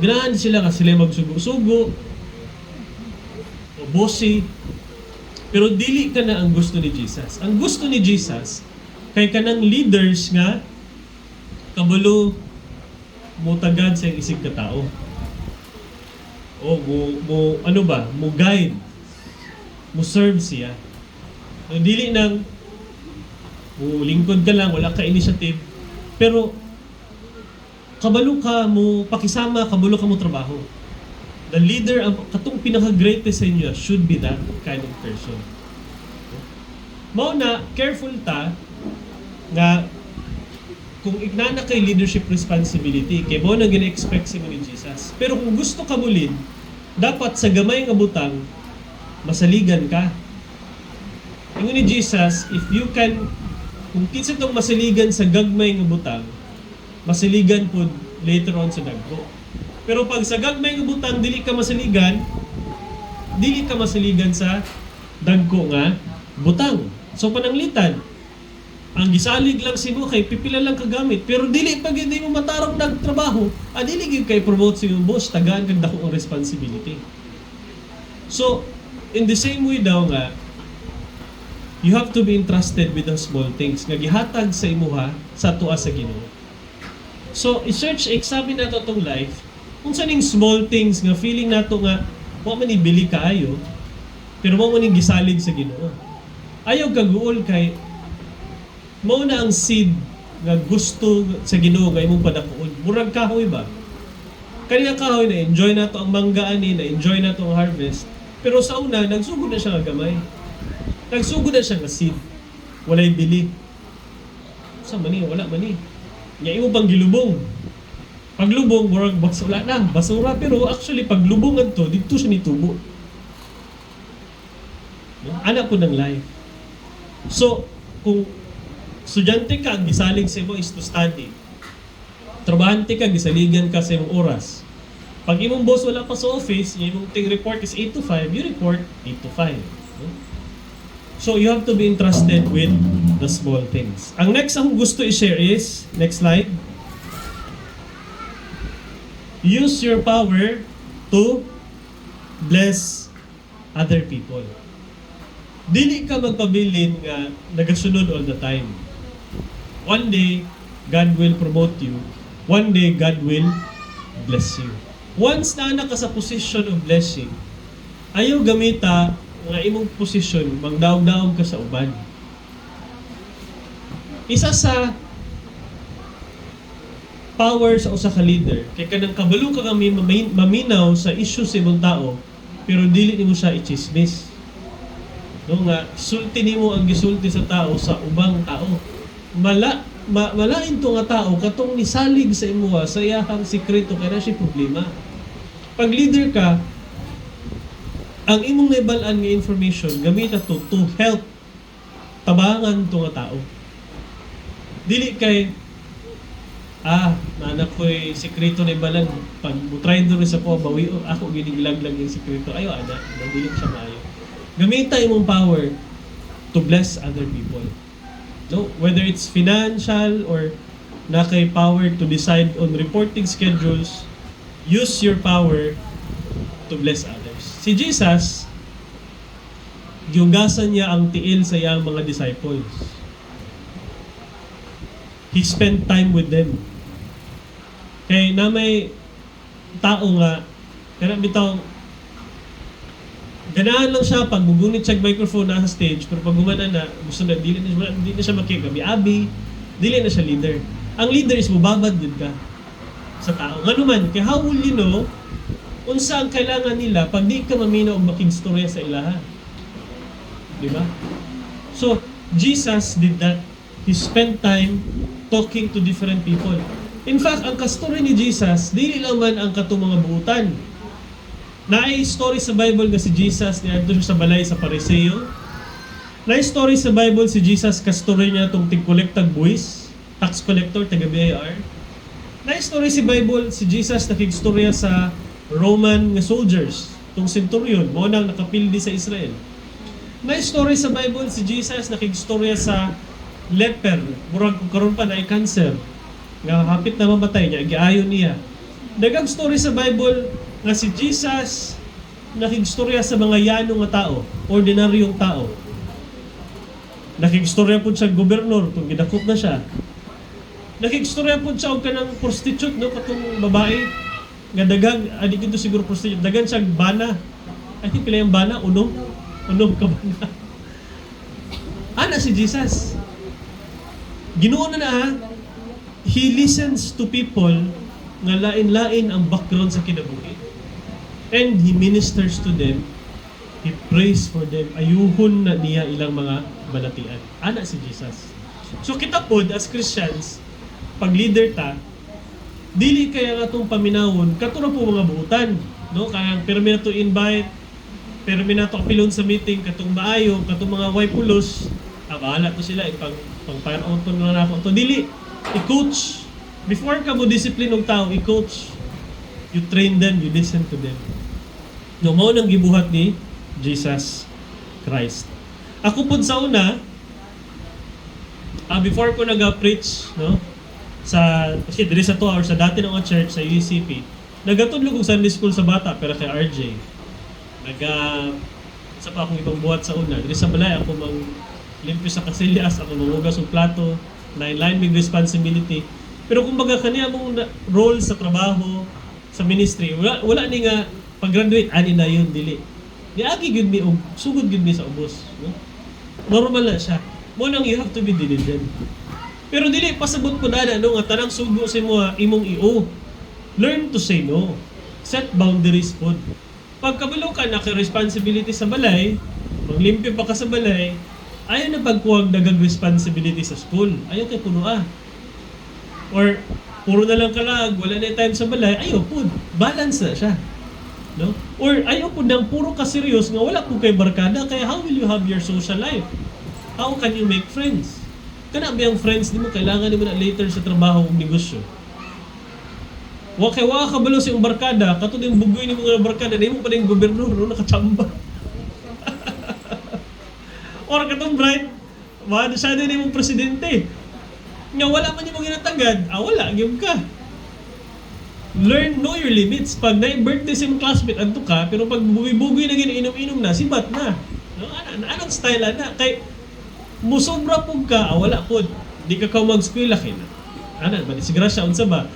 ganahan sila nga sila magsugo-sugo, o bossy, pero dili ka na ang gusto ni Jesus. Ang gusto ni Jesus, kay kanang leaders nga, kabalo, mutagad sa isig ka tao. O, mo guide, mo serve siya. So, dili nang, lingkod ka lang, wala ka initiative, pero, kabalo ka mo pakisama, kabalo ka mo trabaho. The leader, ang katong pinaka-greatest sa inyo should be that kind of person. Mao na, careful ta nga kung ignana kay leadership responsibility, kay mo na gina-expect sa ni Jesus. Pero kung gusto ka mulin, dapat sa gamay nga butang, masaligan ka. Ingon ni Jesus, if you can, kung kinsa tong masaligan sa gagmay nga butang, masaligan po later on sa dagko. Pero pag sa gagmay nga butang dili ka masaligan sa dagko nga butang. So pananglitan, ang gisalig lang simo kay pipila lang kagamit, pero dili pag hindi mo matarong nagtrabaho, dili gyud kay promote sa imong boss, tagaan kag dako ang responsibility. So in the same way daw nga, you have to be entrusted with the small things nga gihatag sa imuha sa tuwa sa Ginoo. So, i-search, examine nato itong life, kung saan yung small things nga feeling nato nga, mo man ibili kaayo, pero mo man yung gisalig sa Ginoo. Ayaw kaguol kay, mo na ang seed nga gusto sa Ginoo nga imong padakuon. Murag kahoy ba? Kanya kahoy na enjoy nato ang mangga ani, na enjoy nato ang harvest, pero sa una, nagsugod na siya nga gamay. Nagsugod na siya nga seed. Walay bili. Sa mani, wala mani. Nya imo pang gilubong. Paglubong, murag wala na, basura, pero actually paglubong adto dito siya nitubo. No? Anak ko ng life. So, kung estudyante ka, ang gisalig sa imo is to study. Trabahante ka, gisaligan ka sa imong oras. Pag imong boss wala pa sa office, yung imong ting report is 8 to 5, you report 8 to 5. No? So, you have to be entrusted with the small things. Ang next akong gusto i-share is, next slide. Use your power to bless other people. Dili ka magpabilin nga nagasunod all the time. One day, God will promote you. One day, God will bless you. Once na ka sa position of blessing, ayaw gamita nga imong posisyon, magdaog-daog ka sa uban. Isa sa power sa usa ka leader, kay kanang kabalo ka kami maminaw sa issue sa ibang tao, pero dili nimo siya i-chismis. No nga, sulti nimo ang gisulti sa tao sa ubang tao. Malain to nga tao, katong nisalig sa imuha, sa iyahang sikreto, kaya na siya problema. Pag leader ka, ang imong naibalaan nga information, gamit to help tabangan to nga tao. Dili kay, nanak ko'y sikreto naibalan, pag mutry doon sa ko, bawi, ako ginigilaglag yung sikreto, ayo ana, dili siya maayo. Gamita imong power to bless other people. No? Whether it's financial or na kay power to decide on reporting schedules, use your power to bless others. Si Jesus, giugasan niya ang tiil sa iyang mga disciples. He spent time with them. Kaya na may tao nga, kaya bitaw, ganahan lang siya pag bugunit siya microphone na sa stage, pero pag gumana na, gusto na, di na siya makigabi-abi, dili na siya leader. Ang leader is mubabad din ka sa tao. Nga naman, kaya how will you know unsa ang kailangan nila pag di ka maminaw og makigstorya sa ilaha? Di ba? So, Jesus did that. He spent time talking to different people. In fact, ang kastorya ni Jesus, dili lang man ang katong mga buutan. Naay story sa Bible nga si Jesus niadto siya sa balay sa Pariseo. Naay story sa Bible si Jesus kastorya niya tong tig-kolektag buwis, tax collector taga BIR. Naay story si Bible si Jesus nakigstorya sa Roman nga soldiers, tong centurion mo nang nakapildi sa Israel. Naay story sa Bible si Jesus nakigstorya sa leper, murag kung karon pa naay cancer, nga hapit na mamatay niya, giayon niya. Daghang story sa Bible nga si Jesus nakigstorya sa mga yano nga tao, ordinaryong tao. Nakigstorya po siya gobernador kung gidakop na siya. Nakigstorya po siya og kanang prostitute, no, katong babae nga dagang adi gito siguro prostitute, dagan siya bana. I think pila yung bana, unom ka bana. Ana si Jesus. Ginoo na ha. He listens to people nga lain-lain ang background sa kinabuhi. And He ministers to them. He prays for them. Ayuhon na niya ilang mga balatian. Ana si Jesus. So kita pod as Christians, pag leader ta, dili kaya nga itong paminawon, kato na po mga buutan. No? Kaya permi na to invite, permi na to apilon sa meeting, katong maayo, katong mga waipulos, bahala to sila, pang-paraon to na ako. To dili, i-coach. Before ka mo discipline ng tao, i-coach. You train them, you listen to them. No, mao nang gibuhat ni Jesus Christ. Ako po sa una, before ko nag-preach, no, kasi diri sa 2 hours, sa dati ng church, sa UCP, nagatudlog og Sunday school sa bata, pero kay RJ. Sa pa akong ibang buhat sa una. Diri sa balay, ako limpyo sa kasilyas, ako mangugas ng plato, line with responsibility. Pero kumbaga kaniya mong role sa trabaho, sa ministry, wala ni nga pag-graduate, ani na yun, dili. Niagi gyud mi og sugod gyud mi sa ubos, no? Normal na siya. Mo nang you have to be diligent. Pero dili pasabot ko dana no nga tanang sugo sa imong i-o. Learn to say no. Set boundaries pod. Pag kabalo ka na kay responsibility sa balay, maglimpyo pa ka sa balay, ayaw na pagkuwag dagang responsibility sa school. Ayaw kay puno Or puro na lang kalag, wala na time sa balay, ayaw pod. Balance na siya. No? Or ayaw po nang puro ka serious nga wala po kay barkada, kaya how will you have your social life? How can you make friends? Kana ba yung friends nimo kailangan nimo na later sa trabaho ug negosyo? Wa kabalo sa barkada, katud yung bugoy nimo nga barkada, nimo pa ding gobernador no nakachamba. Or katong bright, wa siya din imong presidente. Nga wala man nimo ginatagad, wala gyud ka. Learn, know your limits. Pag na-birthday sa imong classmate, adto ka, pero pag bugoy-bugoy na inom-inom na, sibat na. No? Anong style na? Kay, musobra po ka, wala po. Di ka mag-skwela kina. Sigrasya, unsa ba?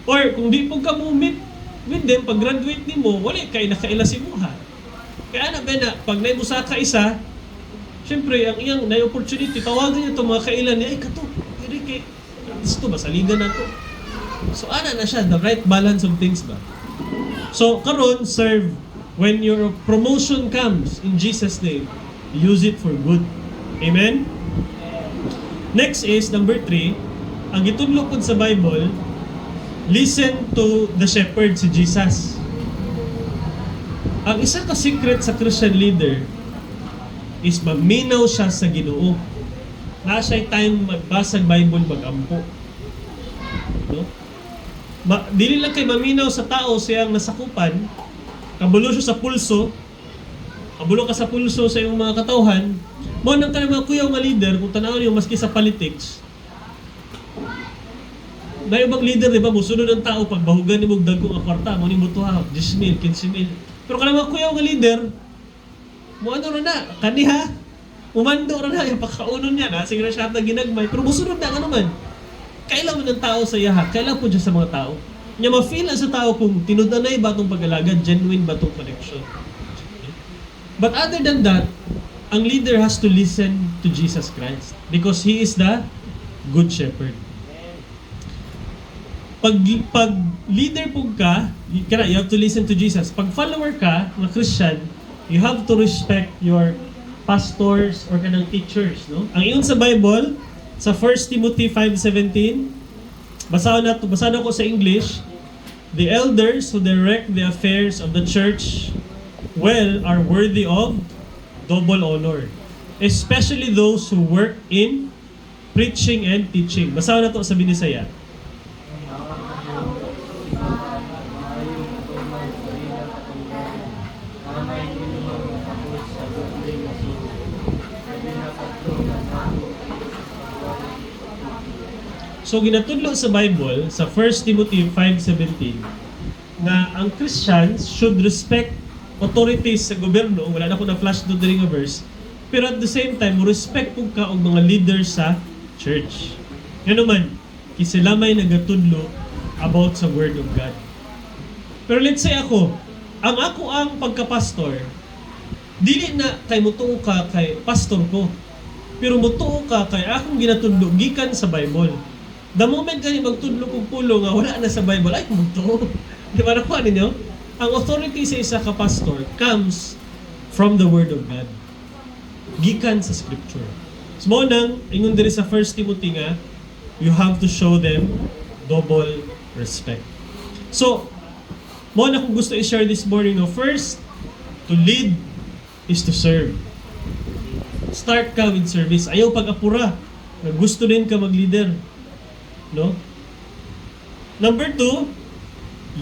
Or, kung di po ka mo-meet with them, pag graduate ni mo, wala kay nakaila si Muha. Kaya pag naibusa ka isa, syempre, ang iyang na-opportunity, tawagan niya ito, mga kailan niya, kato, kay, gusto ba, saligan na to. So ana na siya, the right balance of things ba? So karon serve when your promotion comes in Jesus name, use it for good. Amen? Next is number 3, ang gitudlo pod sa Bible, listen to the shepherd si Jesus. Ang isa ka secret sa Christian leader is maminaw siya sa Ginoo. Nasa'y time magbasag Bible magampo. No? Dili lang kay maminaw sa tao siyang nasakupan, kabulo siya sa pulso, kabulo ka sa pulso sa iyong mga katawhan, mo nang kanang mga kuyaw nga leader, kung tanawin niyo maski sa politics, may ibang leader, di ba, musunod ang tao, pag bahugan ni mong dagong ang kwarta, mo ni mo tuha, 10,000, 15,000. Pero kanang mga kuyaw nga leader, mo ano na, kaniha, umando na, yung pagkaunon niya na, sige na siya na ginagmay, pero musunod na, ano man, kailan mo ng tao sa yaha, kailan po dyan sa mga tao. Niya ma-feel sa tao kung tinudanay ba itong pag-alaga, genuine ba itong connection. But other than that, ang leader has to listen to Jesus Christ because He is the Good Shepherd. Pag leader po ka, you have to listen to Jesus. Pag follower ka, na Christian, you have to respect your pastors or kanang teachers, no? Ang ingon sa Bible sa 1 Timothy 5:17, basahan na ko sa English. The elders who direct the affairs of the church well are worthy of double honor, especially those who work in preaching and teaching. Basahan na to sa Binisaya. So ginatudlo sa Bible sa 1 Timothy 5:17 nga ang Christians should respect authorities sa gobyerno. Wala na ko na flash doon during a verse. Pero at the same time, respect po ka og mga leaders sa church. Nga naman, sila may nagatudlo about sa Word of God. Pero let's say ako ang pagka-pastor, dili na kay mutuo ka kay pastor ko. Pero mutuo ka kay akong ginatudlo gikan sa Bible. The moment kani magtudlo kong pulo nga wala na sa Bible, ay mutuo. Di ba nakuha ninyo? Ang authority sa isa ka pastor comes from the Word of God. Gikan sa Scripture. So mo nang, ingon diri sa 1 Timothy nga, you have to show them double respect. So, mo na kung gusto i-share this morning, no? First, to lead is to serve. Start ka with service. Ayaw pag-apura. Gusto din ka mag-leader. No? Number 2,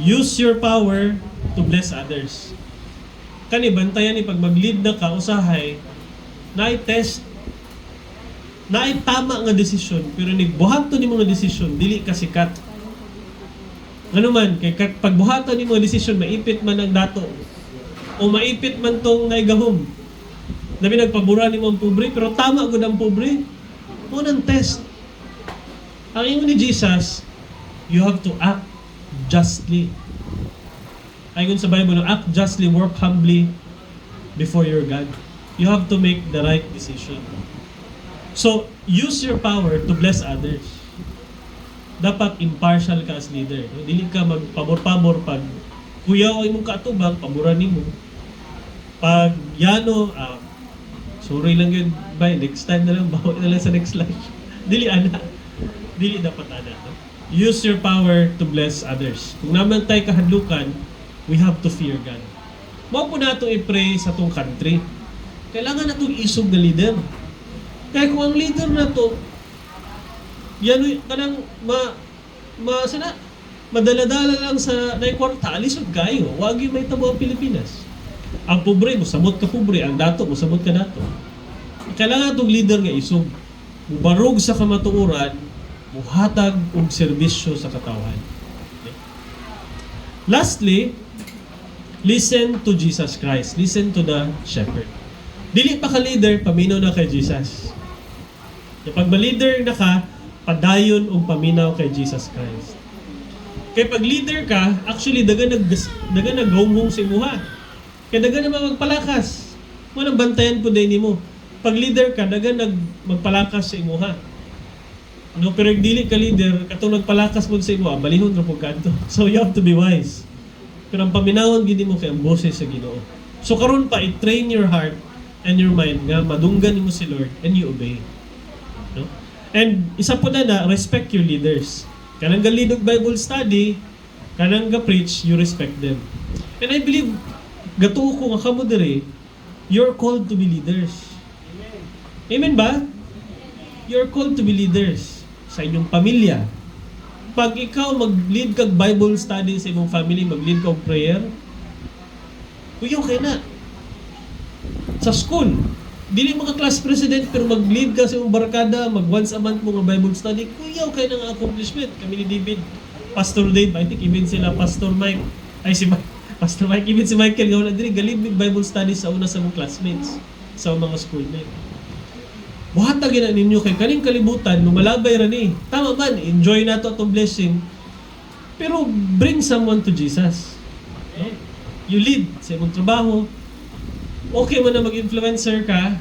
use your power to bless others. Kani bantayan ni pag mag-lead na ka usahay, na-test, na-tama nga desisyon, pero nigbuhaton ni mga desisyon, dili ka sikat. Ano man, kay pagbuhaton ni mga desisyon, maipit man ang dato, o maipit man tong naigahom. Nabi nagpabura ni mga pobre, pero tama gud ang pobre. Unang test. Ang ingon ni Jesus, you have to act justly. Ayun sa Bible, act justly, work humbly before your God. You have to make the right decision. So, use your power to bless others. Dapat impartial ka as leader. Dili ka magpabor-pabor pag kuya o imong kaatubang, paboran nimo. Pag yano, sorry lang yun, bye, next time na lang, bawa na lang sa next life. Dili dapat ana. No? Use your power to bless others. Kung naman tayo kahadlukan, we have to fear God. Mao po nato i-pray sa tong country. Kailangan natong isog na leader. Kaya kung ang leader na to, yan kanang madala-dala lang sa naikwarta, alisod kayo. Wag yung may tabo ang Pilipinas. Ang pobre, musamot ka pobre. Ang dato, musamot ka dato. Kailangan itong leader nga isog. Mubarog sa kamatuoran, muhatag og serbisyo sa katawan. Okay. Lastly, listen to Jesus Christ. Listen to the shepherd. Dili pa ka leader, paminaw na kay Jesus. Kapag ma-leader na ka, padayon og paminaw kay Jesus Christ. Kaya pag leader ka, actually daga naghumhum sa imuha. Kaya daga na magpalakas. Walang bantayan po din nimo. Pag leader ka, daga magpalakas sa imuha. No, pero yung dili ka leader, katong nagpalakas mo sa imuha, balihon ra pug kanto. So you have to be wise. Pero ang paminawon gid mo kay ang boses sa Ginoo. So karon pa i-train your heart and your mind nga madunggan nimo si Lord and you obey. No? And isa po na respect your leaders. Kanang ga-lead og Bible study, kanang ga-preach, you respect them. And I believe gatuo ko nga kamo diri, you're called to be leaders. Amen ba? You're called to be leaders sa inyong pamilya. Pag ikaw mag-lead kag Bible study sa imong family, mag-lead kag prayer, kuyaw kayo na. Sa school, dili mo ka class president pero mag-lead ka sa imong barkada, mag-once a month mo nga Bible study, kuyaw kayo ng accomplishment. Kami ni David, Pastor Dave, I think even sila Pastor Mike, Pastor Mike, even si Michael, gawin na diri, galid Bible study sa una sa mga classmates, sa mga schoolmates. Buhatag na ninyo kay kaning kalibutan, lumalabay ra ni. Tama man, enjoy nato atong blessing. Pero bring someone to Jesus. No? You lead sa imong trabaho. Okay man na mag-influencer ka.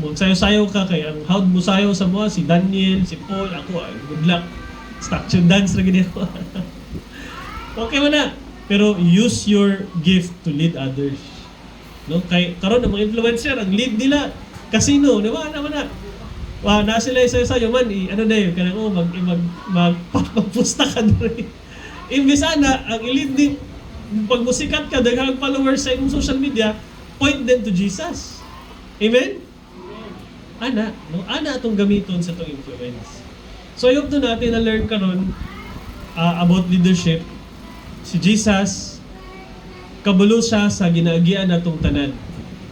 Magsayo-sayo ka kay ang hawd mo sayo sa mga si Daniel, si Paul, ako, good luck. Statue dance ra gid ako. Okay man na. Pero use your gift to lead others. No? Kay karon ang mga influencer, ang lead nila casino, di ba? Naman na. Wa na sila sa man ano na yun, kanang magpusta ka na rin. Imbes ana, ang lead din pag musikat ka, daghang followers sa imong social media, point them to Jesus. Amen? Ana, no? Ana atong gamiton sa itong influence. So, yung to natin na learn karon about leadership. Si Jesus, kabalo siya sa ginaagian natong tanan.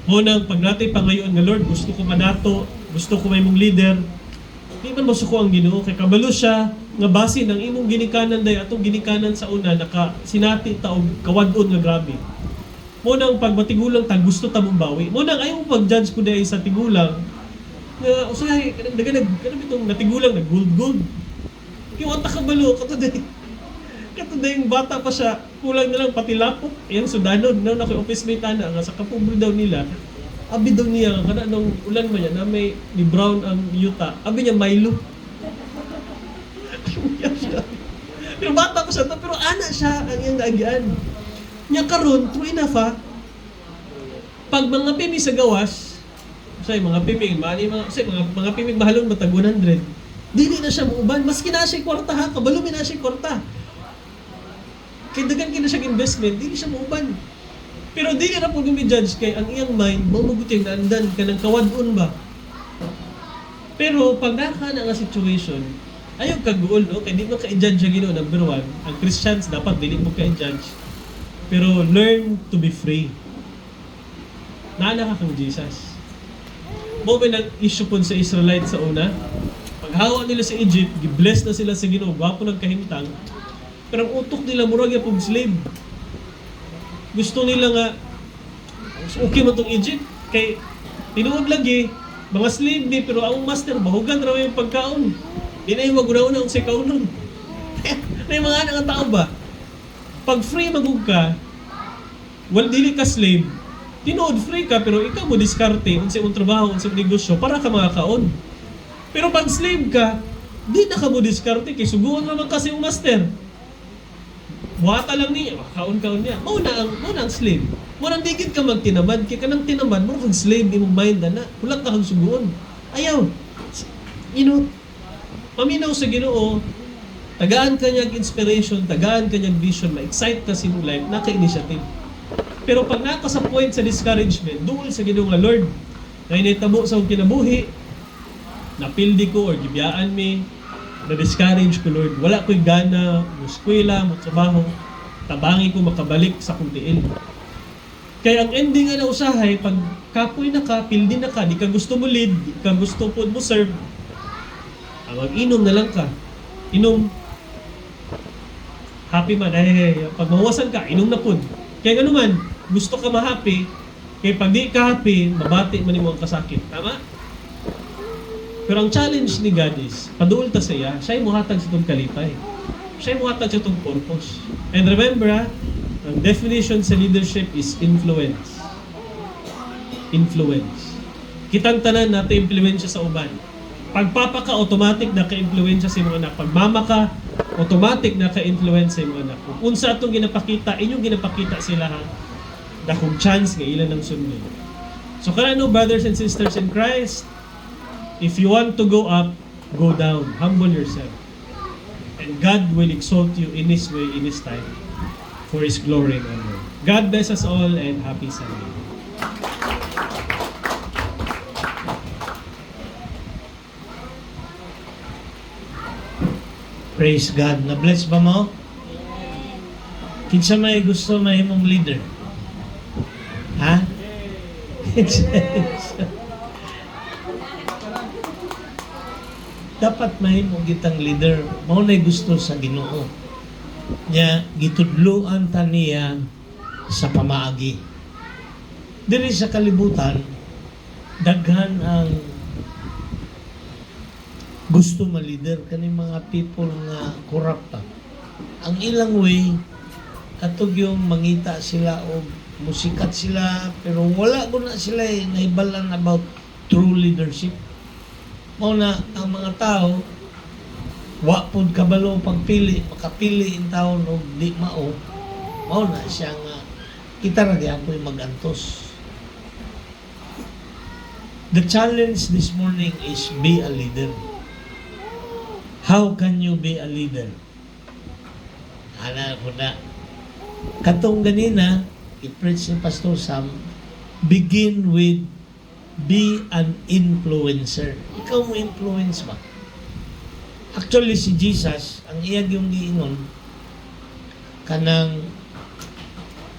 Unang, pag natin pangayon nga Lord, gusto ko manato, gusto ko may mong leader, di man masuko ang Ginoo kay kabalo siya nga base ng imong ginikanan day atong ginikanan sa una naka sinati ta og kawadon nga grabe. Munang pag matigulang ta gusto ta mong bawi. Munang ayaw mo pag-judge ko day sa tigulang nga usahay kanang bitong natigulang na gold. Yung anta kabalo katuday. Katuday yung bata pa siya, kulang na lang pati lapok. Yung sudanon, no, na office mate na nga sa kapobre daw nila. Abi daw niya, kana nung ulan mo niya, na may ni Brown ang yuta. Abi niya, Milo. Pero bata pa siya, pero ana siya ang iyang naagian. Niya karon, true enough ha, pag mga pimi sa gawas, say mga piming, mga piming mahalon matag 100, dili na siya muuban, maski na siya kwarta ha, kabalo na siya kwarta. Kaya dagan kina siya investment, dili siya muuban. Pero dili na po gumi-judge kay ang iyang mind, mamuguting naandan ka ng kawadon ba? Pero pag naka na nga situation, ayaw kaguol, no? Kaya di mo ka-judge ang Ginoo, number one. Ang Christians, dapat dili mo ka-judge. Pero learn to be free. Naana ka kang Jesus. Mo ba nag-issue po sa Israelite sa una? Paghawa nila sa Egypt, gibless na sila sa Ginoo, gwapo nagkahimtang. Pero ang utok nila, murag yung pong slave. Gusto nila nga, okay mo itong Egypt. Kay, tinuod lagi, mga slave ni, pero ang master, bahugan raw yung pagkaon. Di na yung maguna-una kung si kaunon. Na yung mga anak ng tao ba? Pag free magug ka, well, dili ka slave, tinuod free ka, pero ikaw mo diskarte, unsa imong trabaho, unsa imong negosyo, para ka makakaon. Pero pag slave ka, di na ka mo diskarte, kay suguan naman kasi yung master. Buhata lang niya, kaon-kaon niya. Mauna ang slave. Mauna digit ka magtinamad, kaya ka nang tinamad, mo kang slave, imong mind na, hulat na kang suguon. Ayaw. Paminaw sa Ginoo, tagaan ka niyang inspiration, tagaan ka niyang vision, ma-excite ka sa imong life, naka-initiative. Pero pag naka sa point sa discouragement, duol sa Ginoo nga Lord, na initabo sa akong kinabuhi, napildi ko or gibiyaan mi, na-discourage ko Lord, wala ko'y gana, muskwela, trabaho, tabangi ko makabalik sa kong tiil. Kaya ang ending nga na usahay, pag kapoy na ka, pildi na ka, di ka gusto mo lead, di ka gusto po mo serve, mag-inom na lang ka. Inom. Happy man. Pag mawasan ka, inom na po. Kaya gano'n man, gusto ka ma-happy, kaya pag di ka happy, mabati man mo ang kasakit. Tama? Pero ang challenge ni God is, paduol ta siya yung muhatag sa itong kalipay. Siya yung muhatag sa itong purpose. And remember, ang definition sa leadership is influence. Influence. Kitang tanan natin implement siya sa uban. Pagpapa ka, automatic na ka-influence sa mga anak. Pagmama ka, automatic na ka-influence sa mga anak. Kung unsa atong ginapakita, inyong ginapakita sila ha, na kung chance nga ilan ang sunod. So kaya brothers and sisters in Christ, if you want to go up, go down. Humble yourself. And God will exalt you in His way, in His time, for His glory and honor. God bless us all and happy Sunday. Praise God. Na-bless ba mo? Kinsa may gusto mahimong leader? Ha? Dapat mahimong kitang leader. Mao na'y gusto sa Ginoo. Nya gitudloan ta niya sa pamaagi. Diri sa kalibutan, daghan ang gusto ma-leader kaning mga people nga corrupt pa. Ang ilang way katog yung mangita sila o musikat sila pero wala ko na sila naibalan about true leadership. Mao na ang mga tao wa pud kabalo pagpili, makapili in taon og di mao. Mao na siya nga kita ra gyapon magantos. The challenge this morning is be a leader. How can you be a leader? Hala ko na. Katong ganina, i-preach ni Pastor Sam, begin with be an influencer. Ikaw mo influence ba? Actually, si Jesus, ang iyag yung giingon, kanang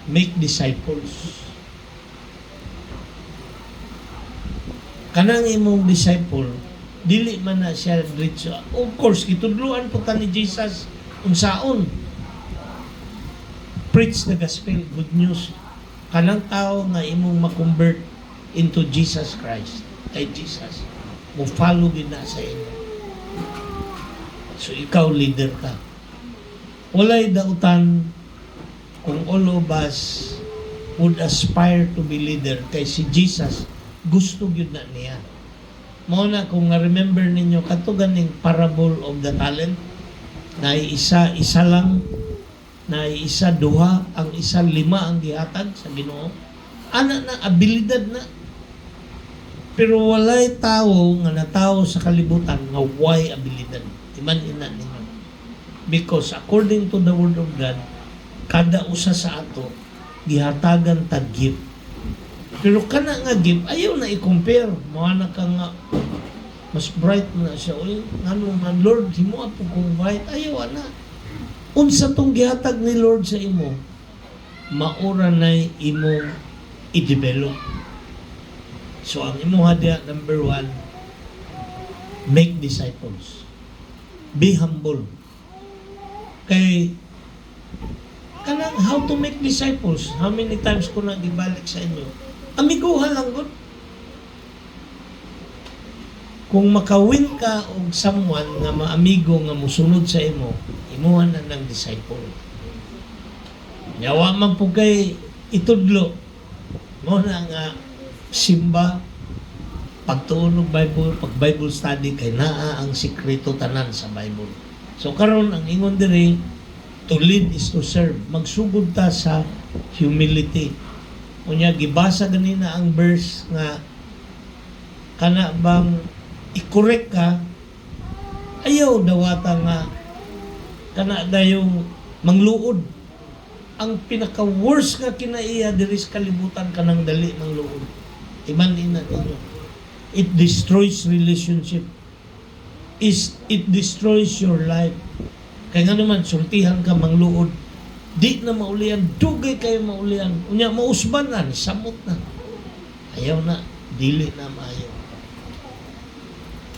make disciples. Kanang imong disciple, dili man na siya rich. Of course, kitudluan po ta ni Jesus unsaon. Preach the gospel, good news. Kanang tao nga imong ma-convert into Jesus Christ, kay Jesus, mo follow gid na sa imo. So ikaw leader ka. Walay dautan kung all of us would aspire to be leader, kay si Jesus gusto gyud na niya. Mao na kung remember ninyo kadto ganing parable of the talent, na isa lang, na isa duha, ang isa lima ang gihatag sa Ginoo. Ana na abilidad na. Pero walay tao nga natawo sa kalibutan nga way abilidad. Iman ina ninyo. Because according to the Word of God, kada usa sa ato gihatagan tag gift. Pero kana nga gift ayaw na i-compare. Mao na ka nga mas bright na siya. Uy, ngano man Lord, himo apo kong bright. Ayaw na. Unsa tong gihatag ni Lord sa imo, maura nay imong i-develop. So ang imo hadya, number 1, make disciples. Be humble. Kay kanang how to make disciples, how many times ko na gibalik sa inyo, amiguha lang gud. Kung makawin ka og someone nga maamigo nga musunod sa imo, imuha na ng disciple. Yawa man po kay itudlo mo na nga simba, pagtuon og Bible, pag Bible study, kay naa ang sikreto tanan sa Bible. So karon ang ingon diri, to lead is to serve. Magsugod ta sa humility. Unya gibasa ganina ang verse nga kana bang i-correct ka, ayaw dawata nga kana dayong mangluod. Ang pinaka-worst nga kinaiya diri sa kalibutan kanang dali mangluod. Iman ina ninyo. It destroys relationship. It destroys your life. Kaya nga naman, sultihan ka mangluod. Di na maulian, dugay kayo maulian. Unya, mausbanan, samot na. Ayaw na, dili na maayaw.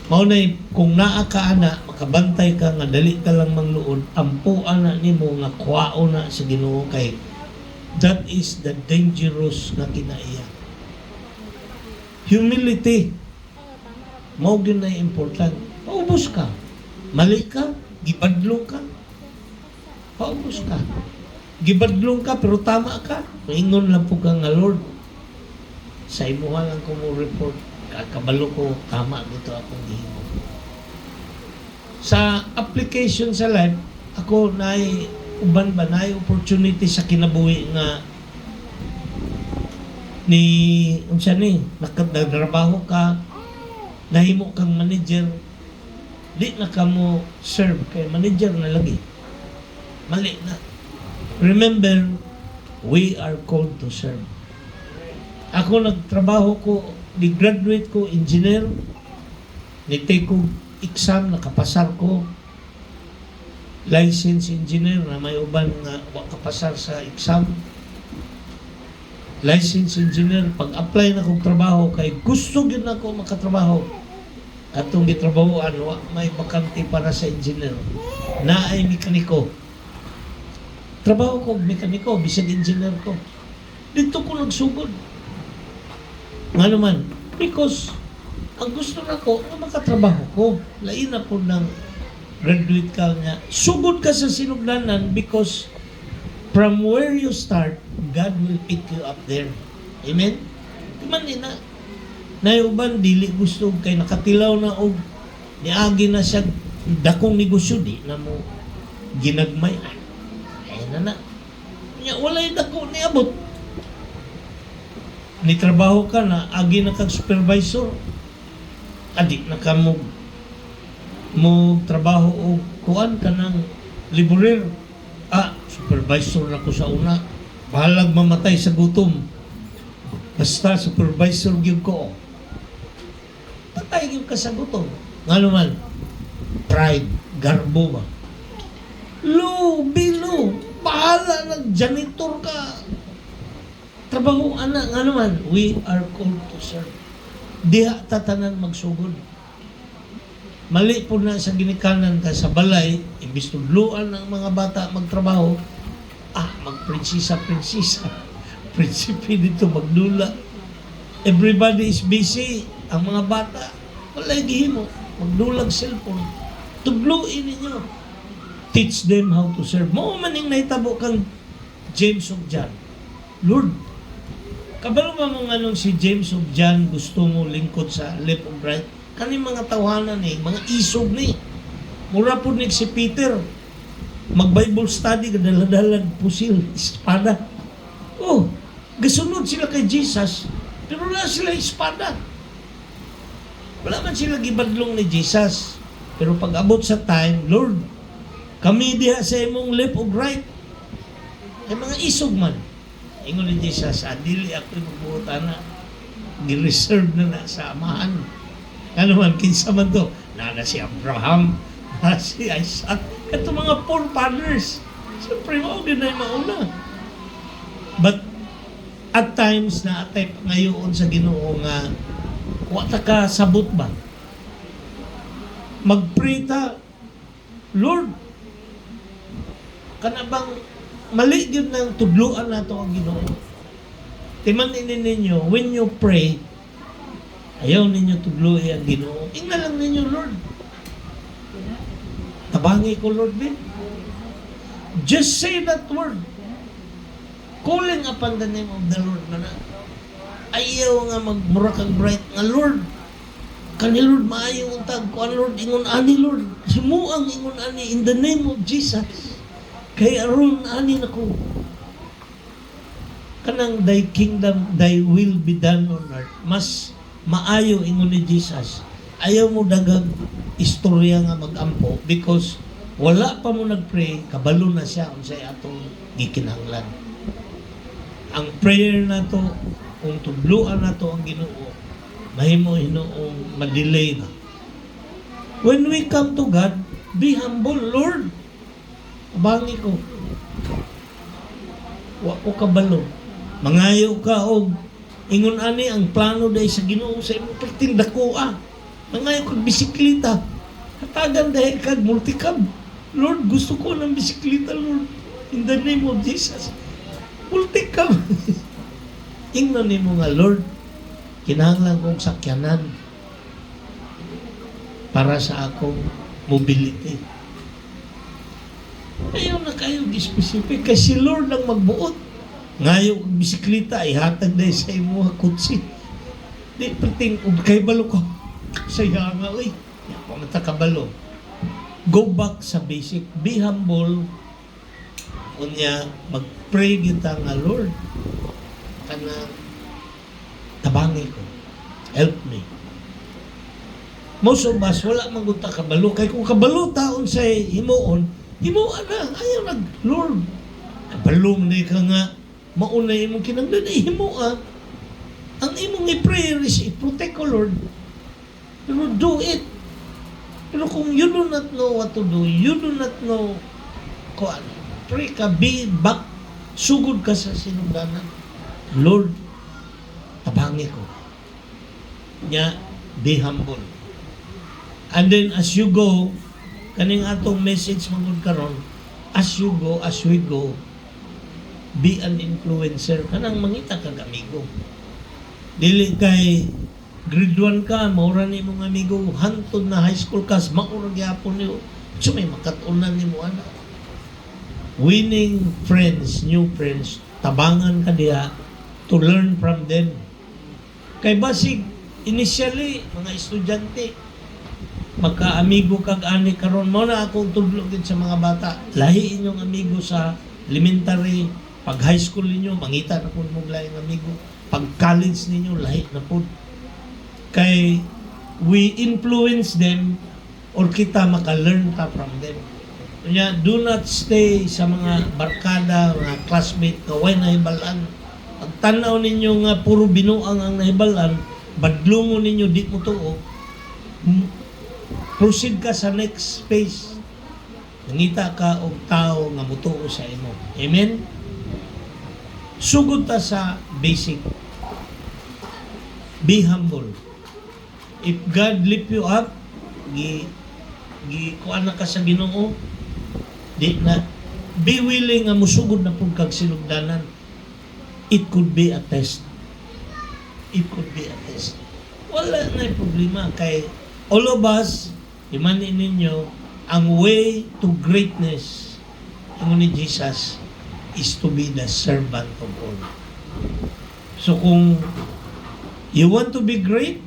Mao na kung naa ka ana, makabantay ka nga dali ka lang mangluod, ampuan na nimo nga kuwao na sa Ginoo, kay that is the dangerous nga kinaiya. Humility. Mao gyud na important. Paubos ka. Mali ka, gibadlong ka. Paubos ka. Gibadlong ka pero tama ka. Ingon lang po ka nga Lord. Sa imuha lang ko mo report. Kakabalo ko, tama dito akong gihimo. Sa application sa life, ako naay uban ba naay opportunity sa kinabuhi nga ni unsa ni nagtrabaho ka, nahimo kang manager, di na ka mo serve kay manager na lagi. Mali na. Remember, we are called to serve. Ako nagtrabaho ko, ni-graduate ko, engineer, ni-take ko exam, nakapasar ko, license engineer na may uban nga kapasar sa exam. License engineer, pag-apply na kong trabaho, kay gusto yun na ako makatrabaho. Atong gitrabahoan, may bakante para sa engineer. Na ay mekaniko. Trabaho ko, mekaniko, bisag engineer ko. Dito ko nagsugod. Nga naman, because ang gusto na ko, na makatrabaho ko. Lain na po ng graduate ka nga. Sugod ka sa sinugdanan because from where you start, God will pick you up there. Amen? Iman na. Nayuban, dili gusto kay nakatilaw na og niagi na siya dakong negosyo, di na mo ginagmay. Ay na na. Walay dako niabot. nitrabaho ka na, agi na kag supervisor, adi na ka mo trabaho o kuan ka ng laborer. Supervisor na ko sa una. Bahalag mamatay sa gutom. Basta supervisor gyud ko. Patay gyud ka sa gutom. Nga naman, pride, garbo ba? Low, below, bahala ng janitor ka. Trabaho anak nga naman, we are called to serve. Diha tatanan magsugod. Mali po na sa ginikanan ka sa balay, imbis tudluan ng mga bata magtrabaho, magprinsisa-prinsisa. Prinsipe dito magdula. Everybody is busy. Ang mga bata, wala gihimo. Magdulag cellphone. Tudluin ninyo. Teach them how to serve. Mao man yung nahitabo kang James of John. Lord, kabalo ba mo nga nung si James of John gusto mo lingkod sa left of right? Kaning mga tawanan mga isog ni. Mura po ni si Peter. Mag-Bible study, kadaladalag pusil, espada. Gasunod sila kay Jesus, pero wala sila espada. Wala man sila gibadlong ni Jesus. Pero pag abot sa time, Lord, kami diha sa imong left of right. Ay mga isog man. Ingon ni Jesus, dili ako magbuot ana. Gi-reserve na sa amahan. Ano man, kinsa man to? Nana si Abraham, na si Isaac, kato mga forefathers. Siyempre, mo din na yung mauna. But, at times, na-atay ngayon sa Ginoo nga, wata ka sabot ba? Mag-pray ta, Lord, kanabang mali yun ng tudluan nato ang Ginoo. Timan ninyo, when you pray, ayaw ninyo tudluin ang Ginoo. Ingna lang ninyo, Lord. Tabangi ko, Lord, Ben. Just say that word. Calling upon the name of the Lord na ayaw nga magmura kang bright nga, Lord. Kani Lord, maayo ang tag ko, Lord, ingon ani, Lord. Himuang ingon ani, in the name of Jesus. Kay aron ani na ko. Kanang thy kingdom, thy will be done on earth. Mas maayo ingon ni Jesus. Ayaw mo dagag istorya nga magampo because wala pa mo nagpray, kabalo na siya unsay atong gikinahanglan. Ang prayer na to, kung tudluan na to ang Ginoo, mahimo Hinoong madelay na. When we come to God, be humble, Lord. Abangi ko. Wa ko kabalo. Mangayo ka og ingon ani ang plano day sa Ginoo sa imong perting dakoa. Mangayo kag bisikleta. Hatagan dahil kag multicab. Lord, gusto ko ng bisikleta, Lord. In the name of Jesus. Multicab. Ingnon nimo nga, Lord, kinahanglan kong sakyanan para sa akong mobility. Ayaw na kayo specific kasi Lord lang magbuot. Ngayon kong bisikleta ay hatag na sa imo kutsi. Di perting kay balo ko. Saya nga, uy. Pamata ka balo. Go back sa basic. Be humble. Unya, mag-pray kita nga, Lord. Kana, tabangi ko. Help me. Most of us, wala magunta kabalo. Kaya kung kabalo taon sa himuon, himuon na. Ayaw nag, Lord. Kabalo mo na ka nga. Mauna imong kinanglan na himuon. Ang imong i-prayer is i-protect ko, Lord. Pero do it. Pero kung you do not know what to do, you do not know kuan, pray ka, be back, sugod ka sa sinugdanan. Lord, tabangi ko. Nya, be humble. And then as you go, kaning atong message magud karon, as you go, as we go, be an influencer. Kanang mangita kag amigo. Dili kay grade 1 ka, maura ni mong amigo, hantod na high school ka, maura gyapon niyo. So may makatunan ni mo ana. Winning friends, new friends, tabangan ka diha to learn from them. Kay basig, initially, mga estudyante, magka-amigo kag ani karon mo na akong tudlo din sa mga bata. Lahi inyong amigo sa elementary, Pag high school ninyo, mangita na po mong laing amigo. Pag college ninyo, lahi na po. Kay we influence them or kita maka-learn ta from them. Kanya, do not stay sa mga barkada, mga classmate na way nahibalan. Pag tanaw ninyo nga puro binuang ang nahibalan, badlungo ninyo di mo to, proceed ka sa next phase. Nangita ka og tao nga mutuo sa imo. Amen? Sugod ta sa basic. Be humble. If God lift you up, kuan na ka sa Ginoo, di na be willing nga musugod na pud kag sinugdanan. It could be a test. It could be a test. Wala na problema kay all of us, imanin ninyo, ang way to greatness ni Jesus is to be the servant of all. So kung you want to be great,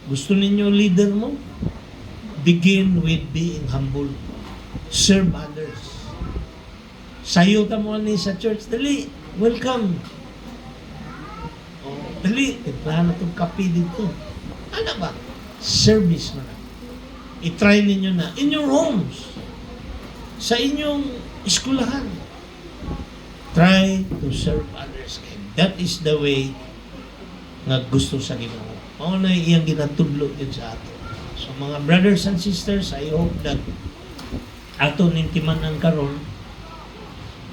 gusto ninyo leader mo, begin with being humble. Serve others. Sayo ta mo ni sa church, dali, welcome. Dali, tiplahan na itong kape dito. Ano ba? Service na lang. I-try ninyo na in your homes, sa inyong eskulahan. Try to serve others. That is the way nga gusto sa Ginoo. Mao na iyang ginatudlo din sa ato. So mga brothers and sisters, I hope that ato ning timanan karon,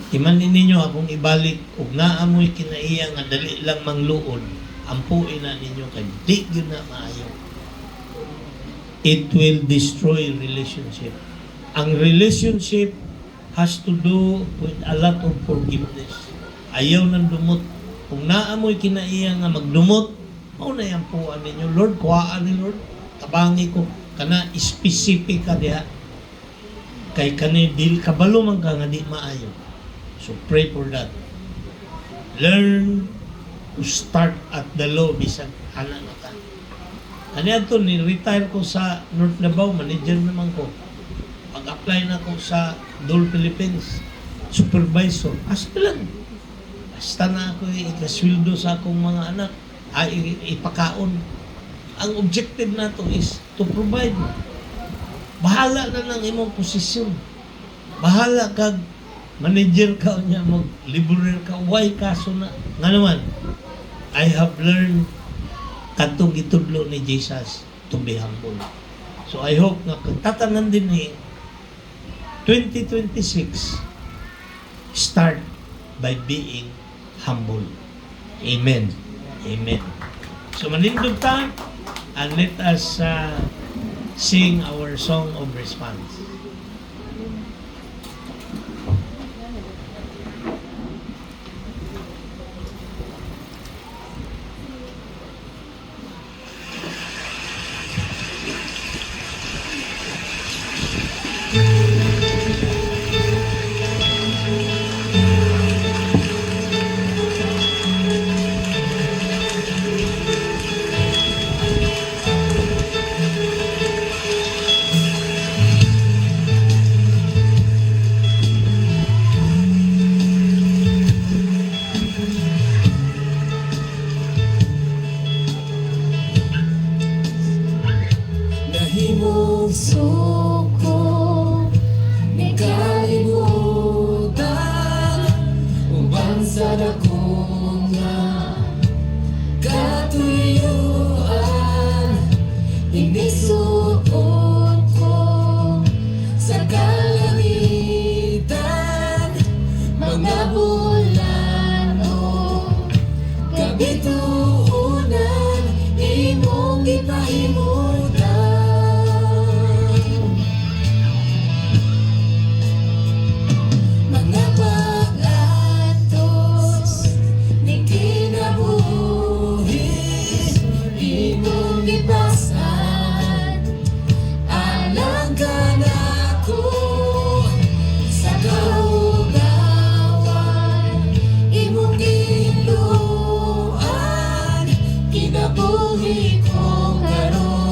timanin ninyo akong ibalik ug naamoy kinaiya nga dali lang mangluod. Ampuin na ninyo kay di gyud na maayo. It will destroy relationship. Ang relationship has to do with a lot of forgiveness. Ayaw nang dumot. Kung naamoy kinaiya nga magdumot, mao na yang puan ninyo. Lord, kuhaan ni Lord. Tabangi ko kana specific ka diha. Kay kani dil kabalo man ka nga di maayo. So pray for that. Learn to start at the low bisan ana na ka. Kaniadto ni retire ko sa North Davao, manager naman ko. Pag-apply na ko sa Dole Philippines, supervisor. Asa lang. Basta na ako ikasweldo sa akong mga anak, ipakaon. Ang objective na to is to provide. Bahala na ng imong posisyon. Bahala kag manager ka niya, mag-laborer ka, why kaso na. Nga naman, I have learned katong gitudlo ni Jesus to be humble. So I hope nga kung tatanan din ni 2026, start by being humble. Amen. Amen. So manindog ta and let us sing our song of response. Nahimong suko ni kalibutan uban sa dakong nga katuyuan inisukot ko sa kalangitan mga bulan o kabituunan imong ipahimutan. Mga pag-atos ni kinabuhi imong gipasan alang ka nako sa kaugawan imong giluan kinabuhi ko karon.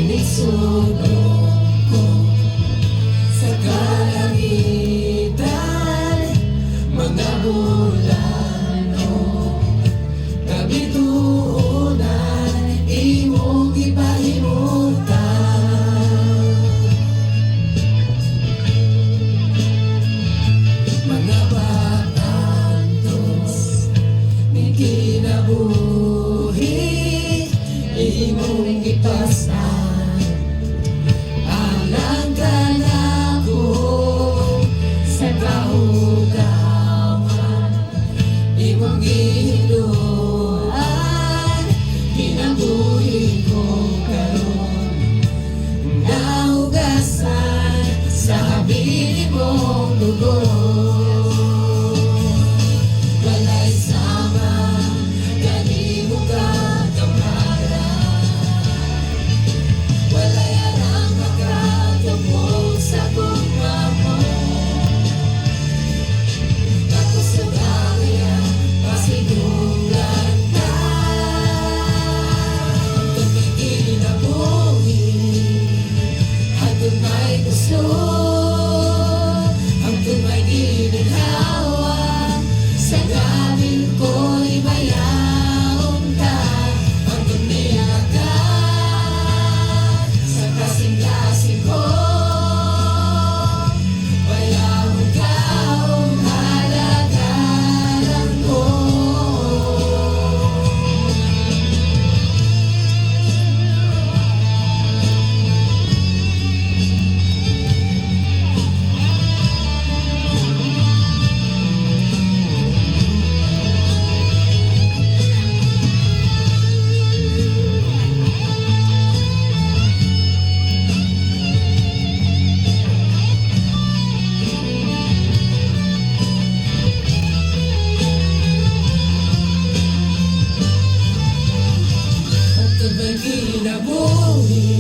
Sinisunod ko sa kalangitan, mga bulan o gabi tuunan, imong ipahimutan. Mga batang tos, may kinabuhi, imong ipasan. Alang ka na ko sa kaugawan, imong gihiluan, kinabuhi ko karon. Nahugasan sa habilin mong dugo. Walay sama, kanimo ka kamaran. Walay arang makatubog sa gugma mo. Ako sa bagaya, pasigungan ka. Tumigil na buhi, hanggang may gusto, hanggang may ginhawa. Sa gabi ko'y mayaon ka, hanggang niyagat. Sa kasing-kasing ko, mayaon ka ang halagaran ko. Hanggang may kinabuhi,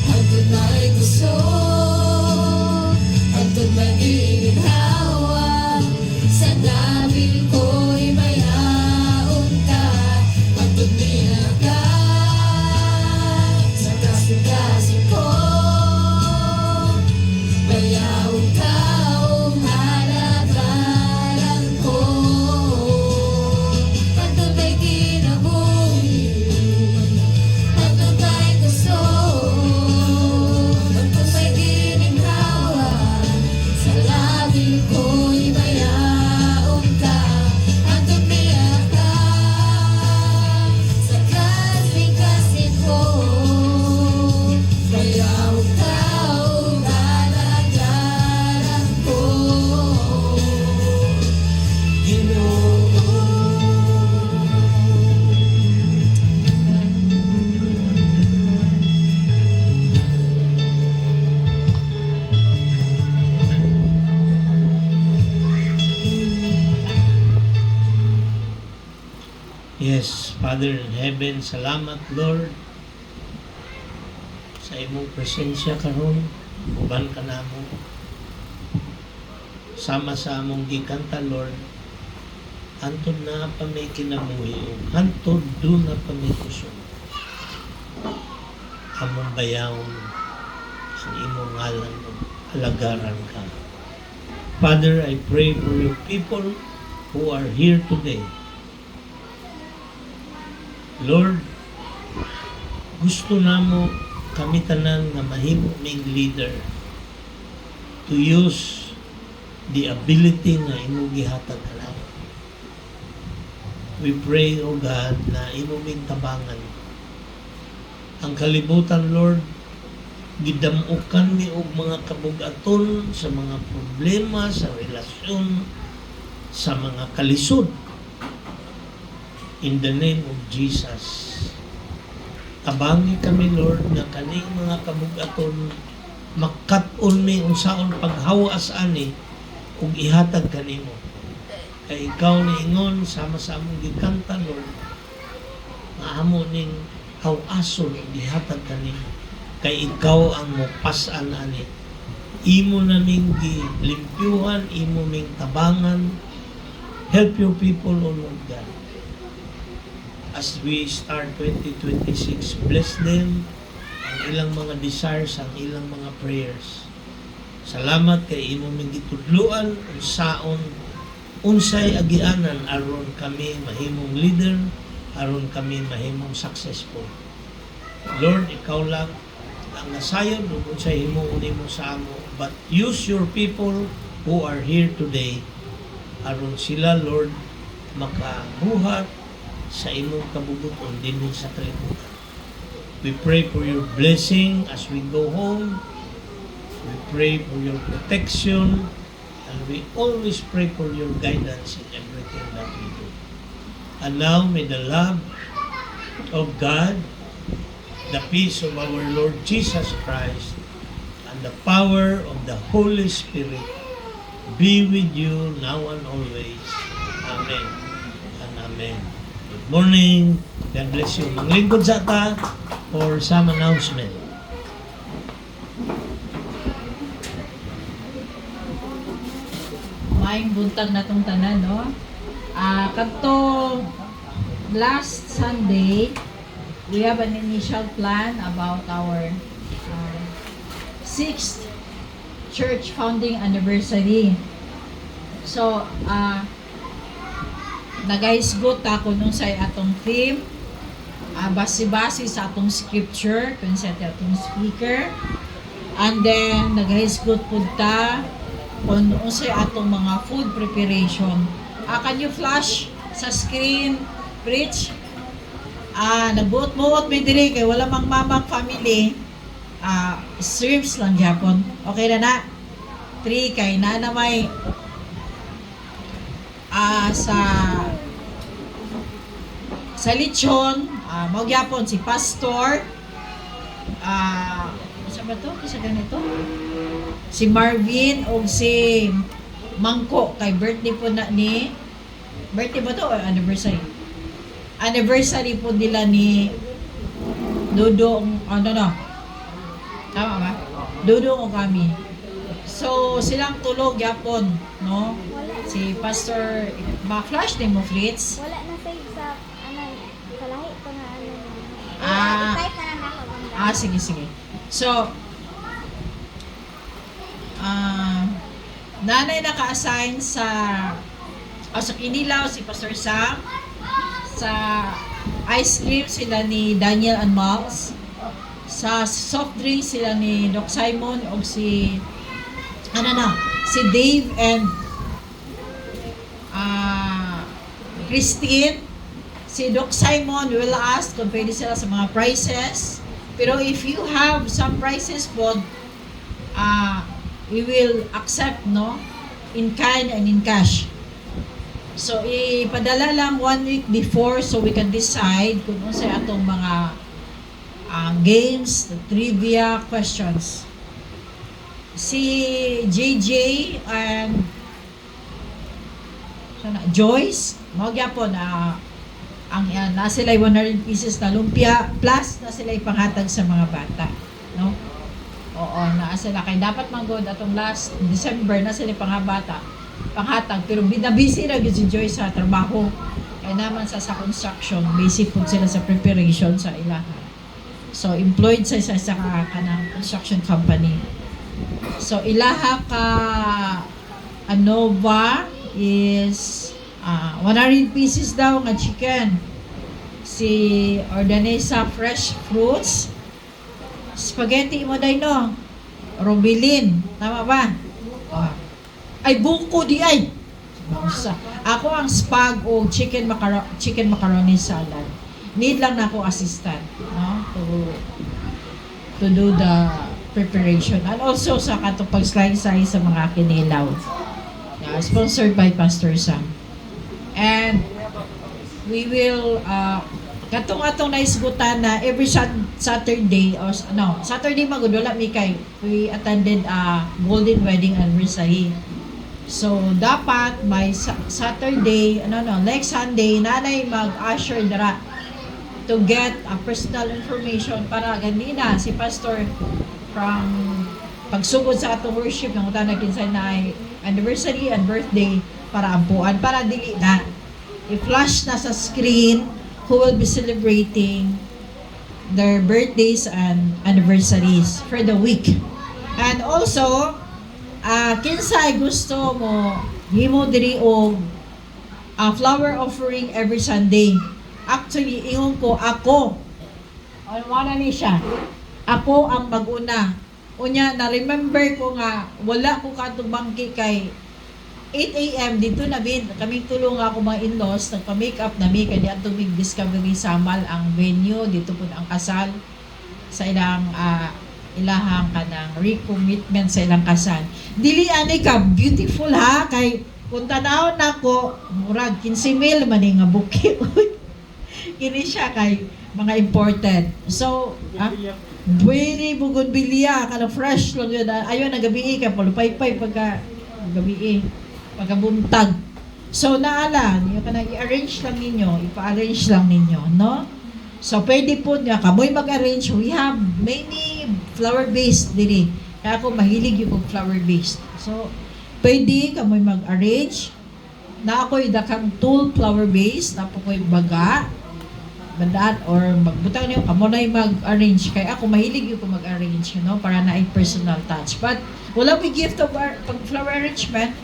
hanggang may gusto, hanggang may ginhawa. Sa gabi ko'y mayaon ka, hanggang niyagat. Sa kasing-kasing ko, mayaon ka ang halagaran ko. Hanggang may kinabuhi, hanggang may gusto, hanggang may ginhawa. Sa labi ko'y mayaon ka, hanggang niyagat. Sa kasing-kasing ko, mayaon ka ang halagaran ko. Yes, Father in heaven, salamat Lord sa imong presensya karon. Uban ka namo. Sama sa among gikanta Lord. Hantod na pa may kinabuhi, hantod do na pa may kusog. Among bayawon ang imong ngalan, halagaran ka. Father, I pray for your people who are here today. Lord, gusto namo kami tanan nga mahimo ming leader to use the ability nga imo gihatag kanamo. We pray, O God, na imo ming tabangan ang kalibutan, Lord. Gidamukan mi og mga kabugaton sa mga problema sa relasyon, sa mga kalisod. In the name of Jesus, tabangi kami, Lord, na kaning mga kabugaton makat-on mi unsaon paghawas ani kung ihatag kanimo. Kay ikaw ni ingon sama sa among gikanta, Lord, maamo ning hawason ug ihatag kanimo. Kay ikaw ang mopas-an ani. Imo na ming gilimpyuhan, imo ming tabangan. Help your people, O Lord God. As we start 2026, bless them, ilang mga desires, ang ilang mga prayers. Salamat kay imo ming gitudluan unsaon unsay agianan aron kami mahimong leader, aron kami mahimong successful. Lord, ikaw lang ang nasayon ug unsay himuon nimo sa amo, but use your people who are here today aron sila, Lord, makabuhat sa imong kabubuton dinhi sa kalibutan. We pray for your blessing as we go home. We pray for your protection, and we always pray for your guidance in everything that we do. And now, may the love of God, the peace of our Lord Jesus Christ, and the power of the Holy Spirit be with you now and always. Amen and amen. Good morning. God bless you. Manglingkod sa ta for some announcement. Maayong buntag na tong tanan, no? Kadto last Sunday, we have an initial plan about our 6th church founding anniversary. So, nagaisgot ako nung sa atong theme, base-base sa atong scripture, kung sa atong speaker, and then nagaisgot po ta kung unsay atong mga food preparation. Can you flash sa screen, Rich? Nagbuot-buot may diri kay wala mang mamang family. Shrimps lang gyapon. Okay na na. 3 kay na may sa lechon, mao gyapon si Pastor. Sa ba to? Sa ganito? Si Marvin o si Mangko kay birthday po na ni birthday ba to o anniversary? Anniversary po nila ni Dudong, tama ba? Dudong o kami. So silang tulog yapon, no? Si Pastor, ma-flash din mo, Fritz? Wala na sa sa lahi pa nga Ah. type na lang ako. Sige. So, nanay naka-assign sa Kinilaw si Pastor Sam, sa ice cream sila ni Daniel and Miles, sa soft drink sila ni Doc Simon o si Dave and Christine. Si Doc Simon will ask kung pwede sila sa mga prices. Pero if you have some prices po, we will accept, no? In kind and in cash. So, ipadala lang 1 week before so we can decide kung ano sa atong mga games, trivia, questions. Si JJ and Joyce, mga gyapon, na sila 100 pieces na lumpia plus na sila ipanghatag sa mga bata, no? Oo, na sila kay dapat manggod atong last December na sila panghatag pero binabisi na gyud si Joy sa trabaho kay naman sa construction busy po sila sa preparation sa ilaha. So employed sa kanang construction company. So ilaha ka Anova is 100 pieces daw nga chicken. Si Ordanesa fresh fruits. Spaghetti mo day, no? Robilin. Tama ba? Ay, buko di ay. Ako ang spag o chicken macaroni salad. Need lang na ako assistant, no? To do the preparation. And also sa katong pag-slice sa mga kinilaw. Sponsored by Pastor Sam. And we will katong naisgutan na every Saturday Saturday magud wala mi kay we attended a golden wedding anniversary. So dapat by Saturday next Sunday nanay mag-usher dara to get a personal information para ganina si Pastor from pagsugod sa atong worship ng utana kinsay na anniversary and birthday para ampuan para dili na i-flash na sa screen who will be celebrating their birthdays and anniversaries for the week. And also, kinsay gusto mo himo diri og flower offering every Sunday. Actually, ingon ko ako. Wala ni siya. Ako ang mag-una. Unya, na-remember ko nga, wala ko katong bangki kay 8 a.m. dito na bin. Kaming tulong ako mga in-laws, nagpa-makeup na mi, kaya atong big discovery Samal ang venue, dito po ang kasal sa ilang ilahang kanang recommitment sa ilang kasal. Dili ani ka, beautiful ha, kay kung tanawon nako, murag 15,000 man nga buki. Kini siya kay mga important. So, Buwiri, bougainvillea, kada fresh lang yun. Ayaw na gabi ka, palupay-pay pagka gabi pagkabuntag. So, naala, yung kanang i-arrange lang ninyo, ipa-arrange lang ninyo, no? So, pwede po niya, kamoy mag-arrange. We have many flower-based diri. Kaya ako mahilig yung flower-based. So, pwede kamoy mag-arrange. Na ako'y dakang tool flower-based, na po ko'y baga, bandaan or magbutang niyo kamo na mag-arrange kay ako mahilig yung mag-arrange, you know, para na ay personal touch. But wala may gift of pag flower arrangement,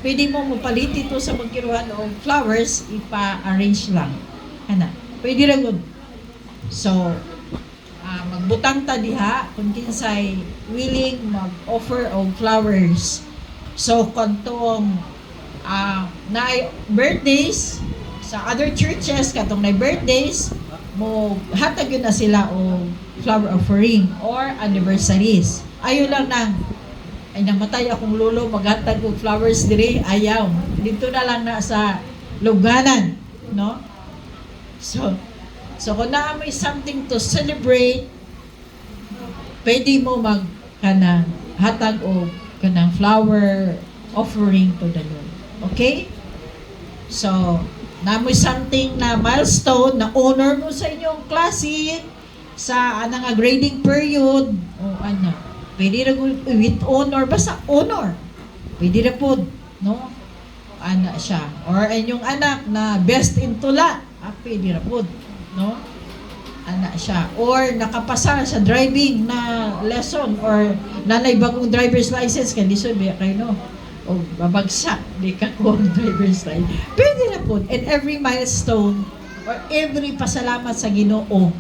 pwede mo mapalit ito sa magkiruan o flowers, ipa-arrange lang. Ana, pwede ra gud. So, magbutang ta diha kung kinsay willing mag-offer og flowers. So, kantong na birthdays sa other churches, katong na birthdays, mo hatag yun na sila o flower offering or anniversaries. Ayaw lang nang, ay namatay akong lolo, maghatag og flowers dire, ayaw. Dito na lang na sa luganan, no? So kung may something to celebrate, pwede mo kanang hatag o kanang flower offering to the Lord. Okay? So, namoy something na milestone na honor mo sa inyong klase sa nga grading period o pwede ra with honor, basta honor pwede ra po, no? Siya or inyong anak na best in tula, pwede ra po, no? Siya or nakapasa sa driving na lesson or nanay bagong driver's license kay lisod ba kayo, no? O babagsak, di ka ko ang driver's license. Pwede na po. And every milestone or every pasalamat sa Ginoo,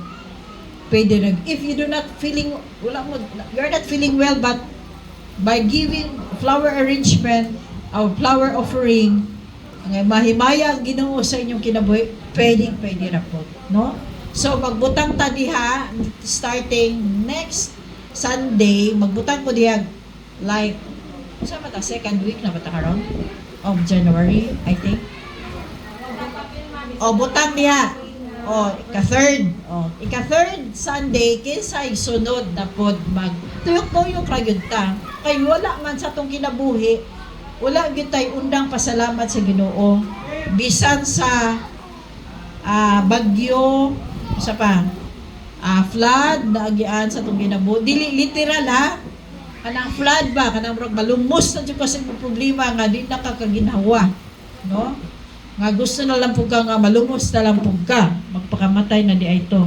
pwede na. If you do not feeling, you're not feeling well, but by giving flower arrangement or flower offering, mahimaya ang Ginoo sa inyong kinabuhi, pwede na po. No? So, magbutang ta diha, starting next Sunday, magbutang ko diha, like, sa mata, second week na bata karon of January, I think. Butang niya. Ika-third. Ika-third Sunday, kinsay sunod na pod tuyok-tuyok ra gyud ta. Kay wala man sa tong kinabuhi, wala gyud tay undang pasalamat sa Ginoo. Bisan sa bagyo, sa flood na agian sa tong kinabuhi. Dili literal ha. Kanang flood ba, kanang malumos na dyan kasi problema nga di nakakaginhawa, no? Nga gusto na lang po ka nga malumos na lang po ka, magpakamatay na di ay ito.